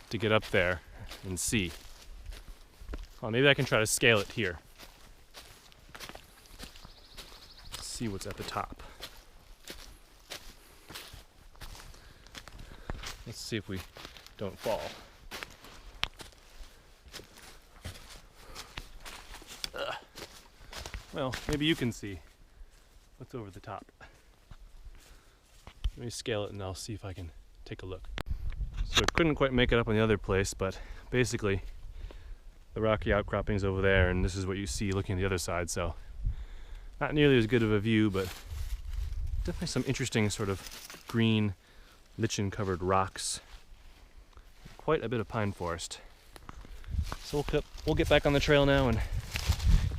to get up there and see. Oh, maybe I can try to scale it here. See what's at the top. Let's see if we don't fall. Ugh. Well, maybe you can see what's over the top. Let me scale it and I'll see if I can take a look. So I couldn't quite make it up on the other place, but basically the rocky outcropping's over there, and this is what you see looking at the other side. So not nearly as good of a view, but definitely some interesting sort of green lichen covered rocks. Quite a bit of pine forest. So we'll get back on the trail now and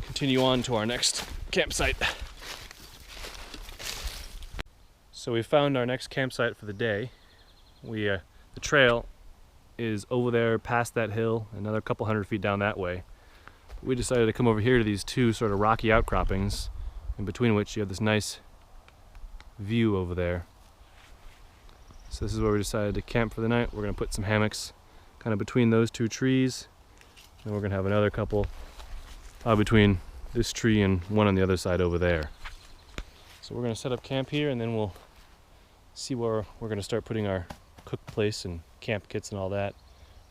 continue on to our next campsite. So we found our next campsite for the day. The trail is over there past that hill, another couple hundred feet down that way. We decided to come over here to these two sort of rocky outcroppings, in between which you have this nice view over there. So this is where we decided to camp for the night. We're going to put some hammocks kind of between those two trees, and we're going to have another couple between this tree and one on the other side over there. So we're going to set up camp here, and then we'll see where we're going to start putting our cook place and camp kits and all that.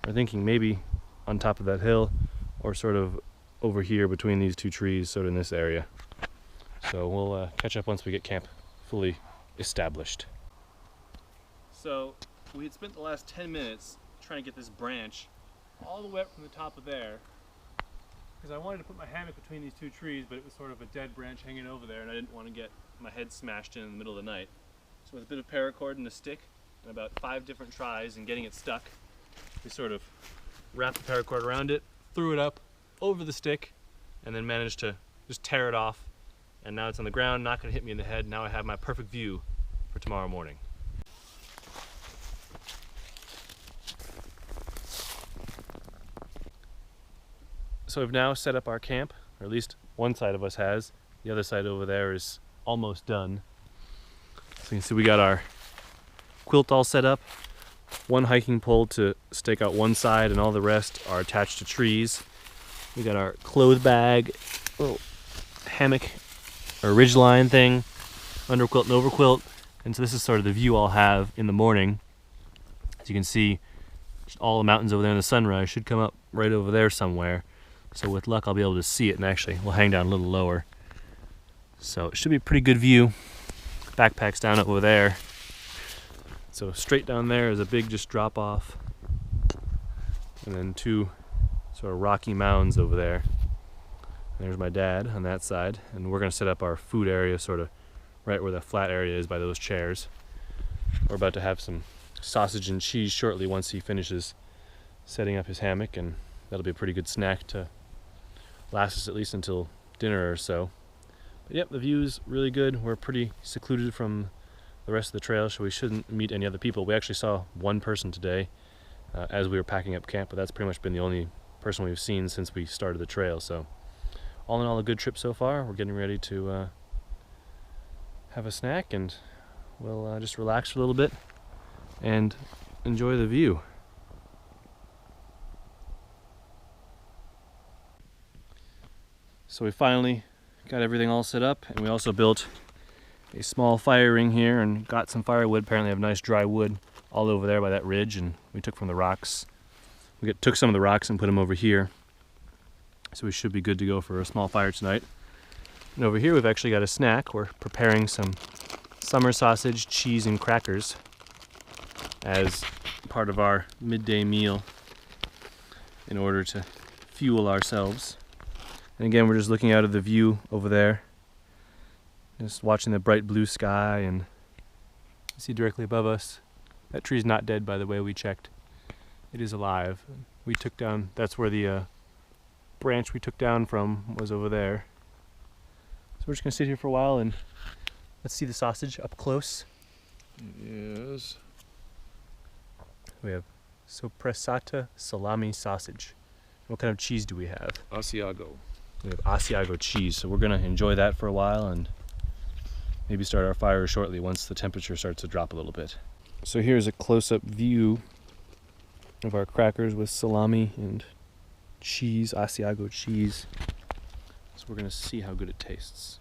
We're thinking maybe on top of that hill, or sort of over here between these two trees, sort of in this area. So we'll catch up once we get camp fully established. So we had spent the last 10 minutes trying to get this branch all the way up from the top of there, because I wanted to put my hammock between these two trees, but it was sort of a dead branch hanging over there, and I didn't want to get my head smashed in the middle of the night. So with a bit of paracord and a stick, and about 5 different tries and getting it stuck, we sort of wrapped the paracord around it, threw it up over the stick, and then managed to just tear it off. And now it's on the ground, not going to hit me in the head. Now I have my perfect view for tomorrow morning. So we've now set up our camp, or at least one side of us has. The other side over there is almost done. So you can see we got our quilt all set up. One hiking pole to stake out one side, and all the rest are attached to trees. We got our clothes bag, little hammock or ridgeline thing, underquilt and overquilt. And so this is sort of the view I'll have in the morning. As you can see, all the mountains over there in the sunrise should come up right over there somewhere. So with luck, I'll be able to see it, and actually we'll hang down a little lower. So it should be a pretty good view. Backpack's down over there. So straight down there is a big just drop off. And then 2 sort of rocky mounds over there. And there's my dad on that side. And we're gonna set up our food area sort of right where the flat area is by those chairs. We're about to have some sausage and cheese shortly once he finishes setting up his hammock, and that'll be a pretty good snack to last us at least until dinner or so. But yep, the view's really good. We're pretty secluded from the rest of the trail, so we shouldn't meet any other people. We actually saw one person today as we were packing up camp, but that's pretty much been the only person we've seen since we started the trail. So all in all, a good trip so far. We're getting ready to have a snack, and we'll just relax for a little bit and enjoy the view. So we finally got everything all set up, and we also built a small fire ring here and got some firewood. Apparently have nice dry wood all over there by that ridge, and we took from the rocks. We took some of the rocks and put them over here. So we should be good to go for a small fire tonight. And over here we've actually got a snack. We're preparing some summer sausage, cheese, and crackers as part of our midday meal in order to fuel ourselves. And again, we're just looking out of the view over there, just watching the bright blue sky, and you see directly above us. That tree's not dead, by the way. We checked. It is alive. We took down, that's where the branch we took down from was over there. So we're just gonna sit here for a while and let's see the sausage up close. Yes. We have soppressata salami sausage. What kind of cheese do we have? Asiago. We have Asiago cheese, so we're gonna enjoy that for a while and maybe start our fire shortly once the temperature starts to drop a little bit. So here's a close-up view of our crackers with salami and cheese, Asiago cheese. So we're gonna see how good it tastes.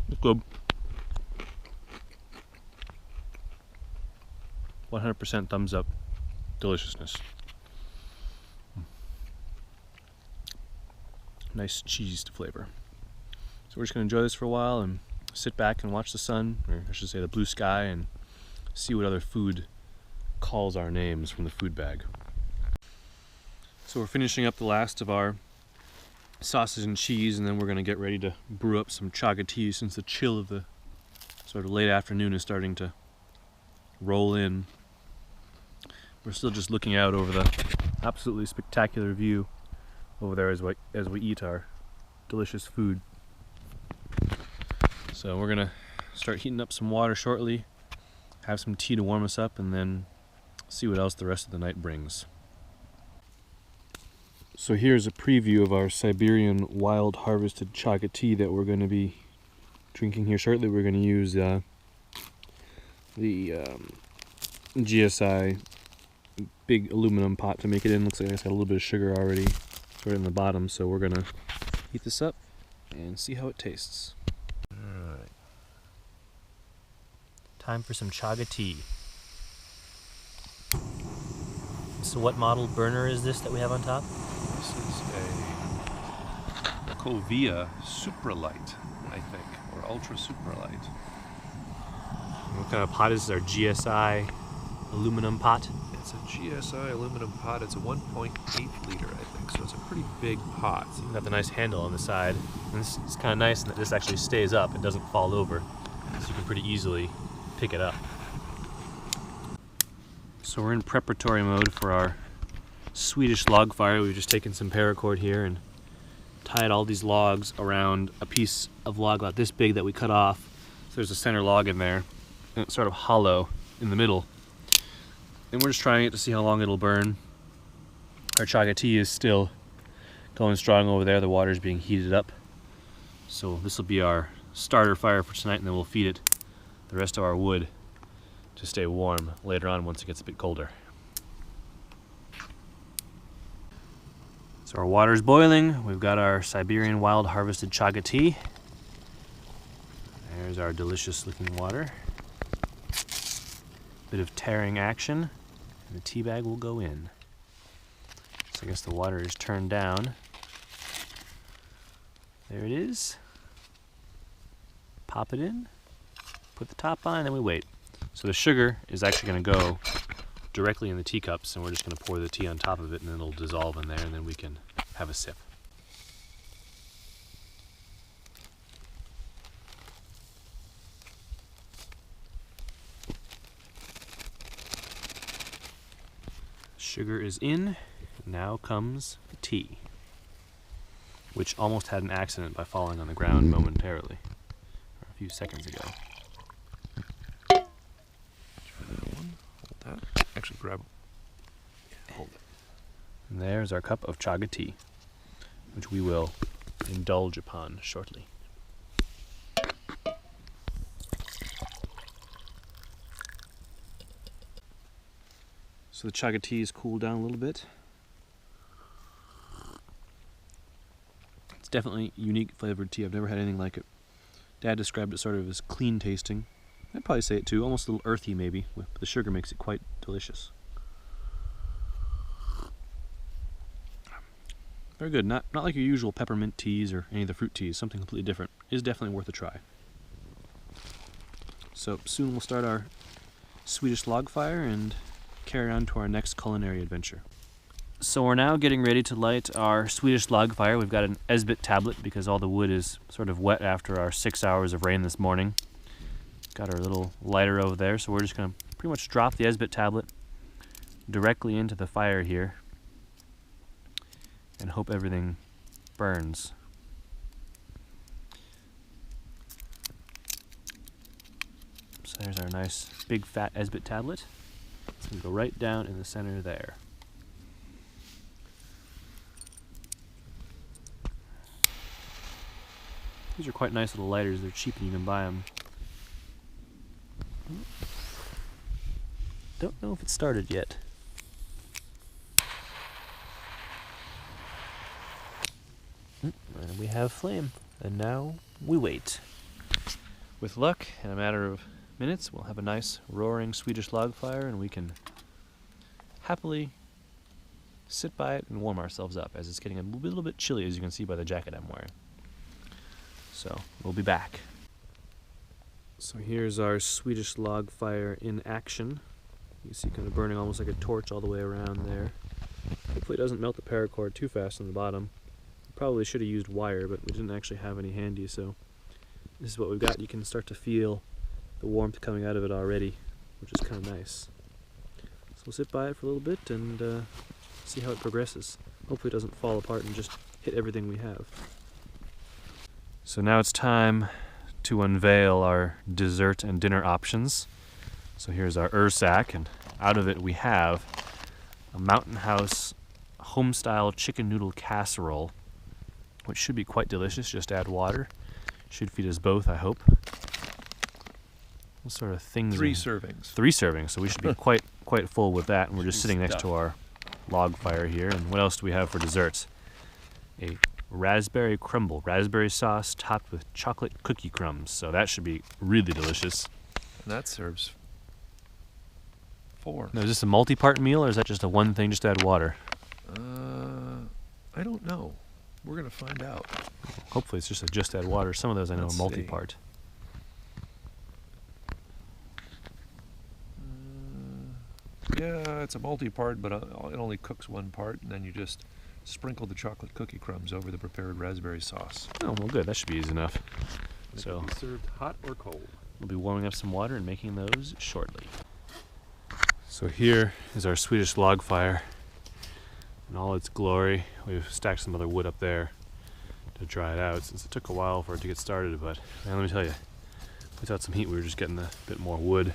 It's good. 100% thumbs up. Deliciousness. Nice cheese flavor. So we're just going to enjoy this for a while and sit back and watch the sun, or I should say the blue sky, and see what other food calls our names from the food bag. So we're finishing up the last of our sausage and cheese, and then we're going to get ready to brew up some chaga tea since the chill of the sort of late afternoon is starting to roll in. We're still just looking out over the absolutely spectacular view over there as we eat our delicious food. So we're gonna start heating up some water shortly, have some tea to warm us up, and then see what else the rest of the night brings. So here's a preview of our Siberian wild harvested chaga tea that we're going to be drinking here shortly. We're going to use the GSI big aluminum pot to make it in. Looks like it's got a little bit of sugar already sort of in the bottom, so we're gonna heat this up and see how it tastes. Alright. Time for some chaga tea. So what model burner is this that we have on top? This is a Covia Supralight, I think, or Ultra Supralight. What kind of pot is this? Our GSI aluminum pot? It's a GSI aluminum pot. It's a 1.8 liter, I think, so it's a pretty big pot. It's even got the nice handle on the side. And this is kind of nice that this actually stays up and doesn't fall over, so you can pretty easily pick it up. So we're in preparatory mode for our Swedish log fire. We've just taken some paracord here and tied all these logs around a piece of log about this big that we cut off. So there's a center log in there, and it's sort of hollow in the middle. And we're just trying it to see how long it'll burn. Our chaga tea is still going strong over there. The water's being heated up. So this will be our starter fire for tonight, and then we'll feed it the rest of our wood to stay warm later on once it gets a bit colder. So our water's boiling. We've got our Siberian wild harvested chaga tea. There's our delicious looking water. Bit of tearing action, and the tea bag will go in. So I guess the water is turned down. There it is. Pop it in, put the top on, and then we wait. So the sugar is actually going to go directly in the teacups, and we're just going to pour the tea on top of it, and then it'll dissolve in there, and then we can have a sip. Sugar is in. Now comes the tea, which almost had an accident by falling on the ground momentarily, or a few seconds ago. Try that one. Hold that. Actually, grab. Yeah, hold it. And there's our cup of chaga tea, which we will indulge upon shortly. So the chaga tea is cooled down a little bit. It's definitely unique flavored tea. I've never had anything like it. Dad described it sort of as clean tasting. I'd probably say it too, almost a little earthy maybe, but the sugar makes it quite delicious. Very good. Not like your usual peppermint teas or any of the fruit teas, something completely different. It is definitely worth a try. So soon we'll start our Swedish log fire and carry on to our next culinary adventure. So we're now getting ready to light our Swedish log fire. We've got an Esbit tablet because all the wood is sort of wet after our 6 hours of rain this morning. Got our little lighter over there, so we're just going to pretty much drop the Esbit tablet directly into the fire here and hope everything burns. So there's our nice big fat Esbit tablet. It's going to go right down in the center there. These are quite nice little lighters. They're cheap and you can buy them. Don't know if it started yet. And we have flame. And now we wait. With luck, in a matter of minutes, we'll have a nice roaring Swedish log fire and we can happily sit by it and warm ourselves up as it's getting a little bit chilly, as you can see by the jacket I'm wearing. So we'll be back. So here's our Swedish log fire in action. You see kind of burning almost like a torch all the way around there. Hopefully it doesn't melt the paracord too fast on the bottom. Probably should have used wire, but we didn't actually have any handy, so this is what we've got. You can start to feel the warmth coming out of it already, which is kind of nice. So we'll sit by it for a little bit and see how it progresses. Hopefully it doesn't fall apart and just hit everything we have. So now it's time to unveil our dessert and dinner options. So here's our ursack, and out of it we have a Mountain House home-style chicken noodle casserole, which should be quite delicious. Just add water. Should feed us both, I hope. What sort of things? 3 servings. 3 servings, so we should be quite full with that. And we're just sitting next to our log fire here. And what else do we have for desserts? A raspberry crumble, raspberry sauce topped with chocolate cookie crumbs. So that should be really delicious. And that serves 4. Now, is this a multi-part meal, or is that just a one thing, just to add water? I don't know. We're going to find out. Hopefully it's just add water. Some of those I know are multi-part. Yeah, it's a multi-part, but it only cooks one part, and then you just sprinkle the chocolate cookie crumbs over the prepared raspberry sauce. Oh, well good. That should be easy enough. It So can be served hot or cold. we'll be warming up some water and making those shortly. So here is our Swedish log fire in all its glory. We've stacked some other wood up there to dry it out since it took a while for it to get started, but man, let me tell you, without some heat we were just getting a bit more wood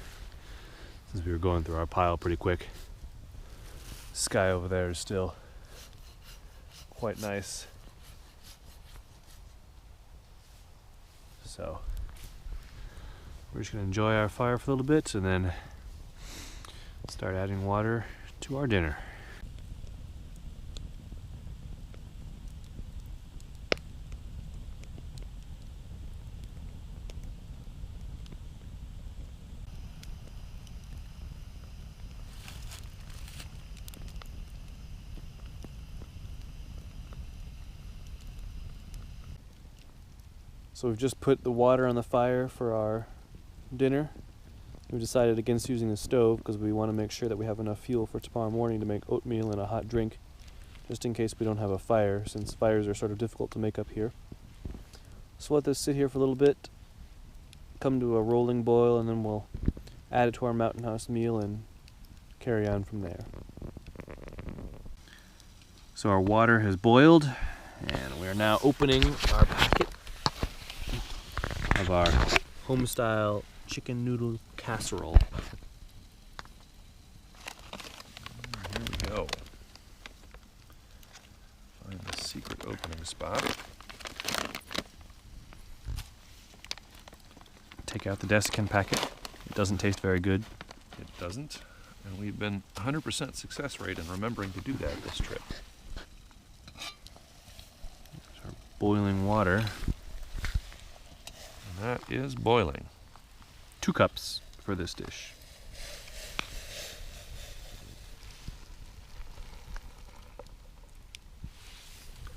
since we were going through our pile pretty quick. The sky over there is still quite nice. So we're just going to enjoy our fire for a little bit and then start adding water to our dinner. So we've just put the water on the fire for our dinner. We decided against using the stove because we want to make sure that we have enough fuel for tomorrow morning to make oatmeal and a hot drink, just in case we don't have a fire, since fires are sort of difficult to make up here. So let this sit here for a little bit, come to a rolling boil, and then we'll add it to our Mountain House meal and carry on from there. So our water has boiled, and we are now opening our packet of our home-style chicken noodle casserole. opening spot. Take out the desiccant packet. It doesn't taste very good. It doesn't. And we've been 100% success rate in remembering to do that this trip. There's our boiling water. And that is boiling. 2 cups for this dish.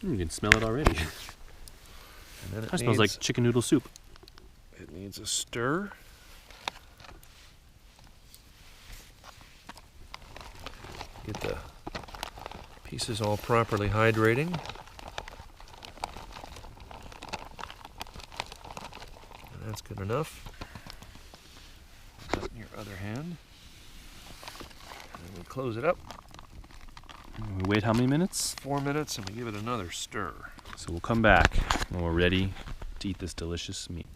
You can smell it already. And then That smells like chicken noodle soup. It needs a stir. Get the pieces all properly hydrating. And that's good enough. Put it in your other hand. And we close it up. We wait how many minutes? 4 minutes, and we give it another stir. So we'll come back when we're ready to eat this delicious meat.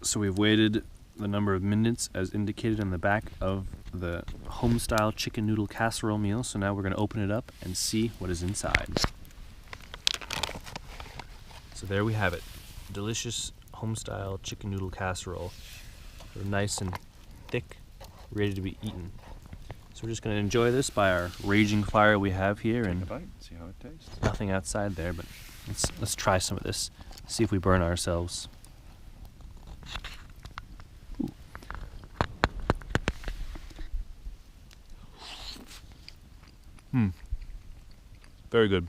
So we've waited the number of minutes as indicated on the back of the home-style chicken noodle casserole meal. So now we're going to open it up and see what is inside. So there we have it. Delicious home-style chicken noodle casserole. They're nice and thick, ready to be eaten. So we're just going to enjoy this by our raging fire we have here, Take and a bite, see how it tastes. nothing outside there, but let's try some of this. See if we burn ourselves. Very good.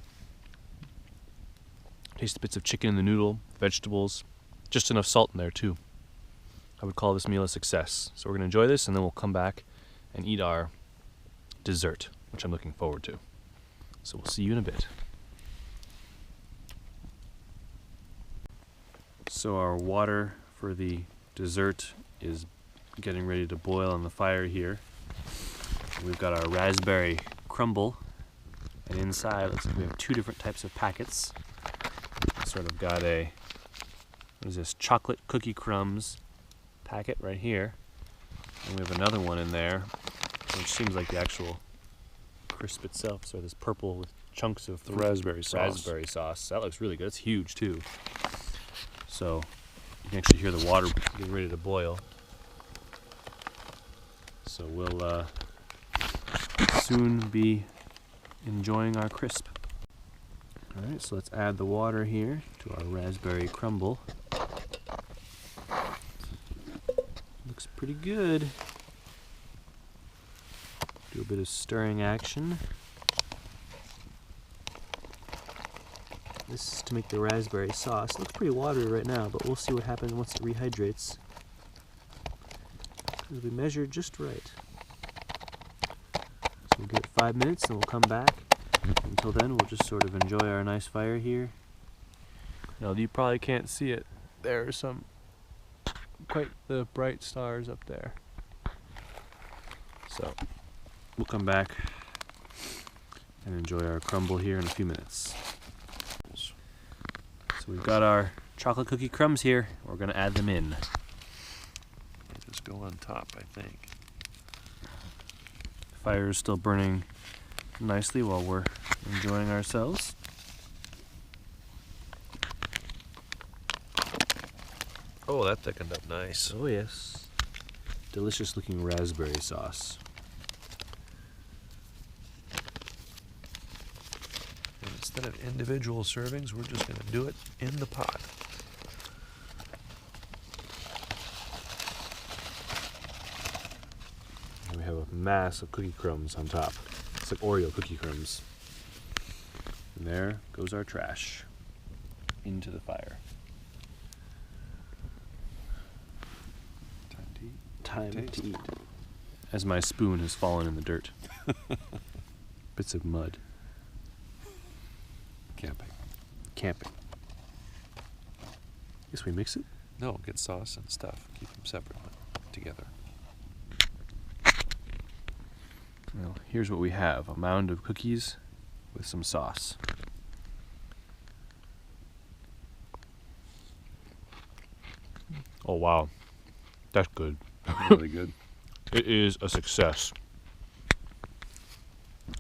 Taste the bits of chicken in the noodle, vegetables, just enough salt in there too. I would call this meal a success. So we're going to enjoy this, and then we'll come back and eat our dessert, which I'm looking forward to. So we'll see you in a bit. So our water for the dessert is getting ready to boil on the fire here. We've got our raspberry crumble, and inside looks like we have 2 different types of packets. Sort of got a, what is this, chocolate cookie crumbs packet right here, and we have another one in there which seems like the actual crisp itself. So this purple with chunks of The raspberry sauce. raspberry sauce. That looks really good. It's huge too. So you can actually hear the water getting ready to boil. So we'll soon be enjoying our crisp. Alright, so let's add the water here to our raspberry crumble. Looks pretty good. Do a bit of stirring action. This is to make the raspberry sauce. It looks pretty watery right now, but we'll see what happens once it rehydrates. It'll be measured just right. So we'll give it 5 minutes and we'll come back. Until then, we'll just sort of enjoy our nice fire here. Now, you probably can't see it. There are some quite the bright stars up there. So we'll come back and enjoy our crumble here in a few minutes. So we've got our chocolate cookie crumbs here. We're going to add them in. They just go on top, I think. The fire is still burning nicely while we're enjoying ourselves. Oh, that thickened up nice. Oh yes. Delicious looking raspberry sauce. And instead of individual servings, we're just going to do it in the pot. And we have a mass of cookie crumbs on top. It's like Oreo cookie crumbs. And there goes our trash into the fire. Time to eat. Time Taste. to eat. As my spoon has fallen in the dirt. Bits of mud. Camping. Camping. Guess we mix it? No, get sauce and stuff. Keep them separate, but together. Well, here's what we have. A mound of cookies with some sauce. Oh wow. That's good. Really good. It is a success.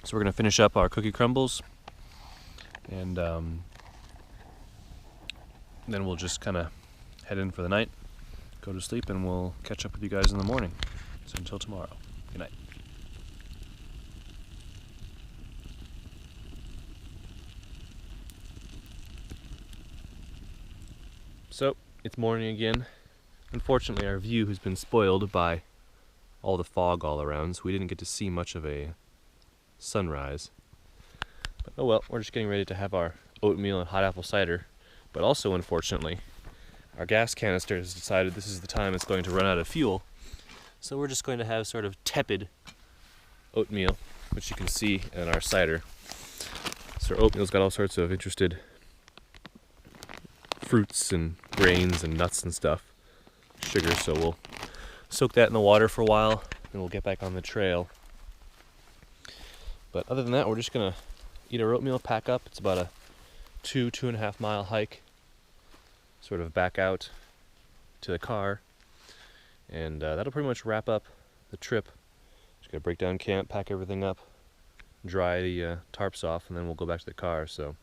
So we're going to finish up our cookie crumbles and then we'll just kind of head in for the night, go to sleep, and we'll catch up with you guys in the morning. So until tomorrow, good night. So, it's morning again. Unfortunately, our view has been spoiled by all the fog all around, so we didn't get to see much of a sunrise. But oh well, we're just getting ready to have our oatmeal and hot apple cider. But also, unfortunately, our gas canister has decided this is the time it's going to run out of fuel. So we're just going to have sort of tepid oatmeal, which you can see in our cider. So our oatmeal's got all sorts of interested fruits and grains and nuts and stuff, sugar, so we'll soak that in the water for a while, then we'll get back on the trail. But other than that, we're just gonna eat our oatmeal, pack up. It's about a 2.5 mile hike, sort of back out to the car, and that'll pretty much wrap up the trip. Just gotta break down camp, pack everything up, dry the tarps off, and then we'll go back to the car. So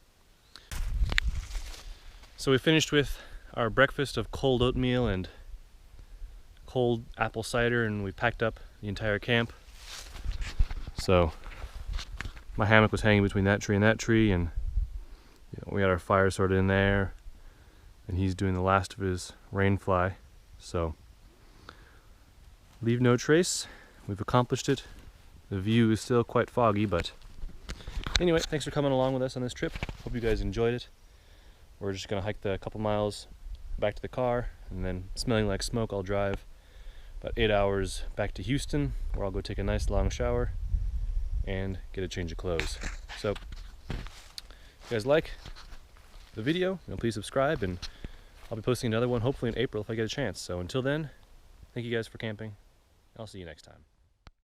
we finished with our breakfast of cold oatmeal and cold apple cider, and we packed up the entire camp. So my hammock was hanging between that tree and that tree, and we had our fire sort of in there, and he's doing the last of his rain fly. So leave no trace. We've accomplished it. The view is still quite foggy, but anyway, thanks for coming along with us on this trip. Hope you guys enjoyed it. We're just gonna hike the couple miles back to the car, and then, smelling like smoke, I'll drive about 8 hours back to Houston, where I'll go take a nice long shower and get a change of clothes. So if you guys like the video, please subscribe, and I'll be posting another one hopefully in April if I get a chance. So until then, thank you guys for camping. I'll see you next time.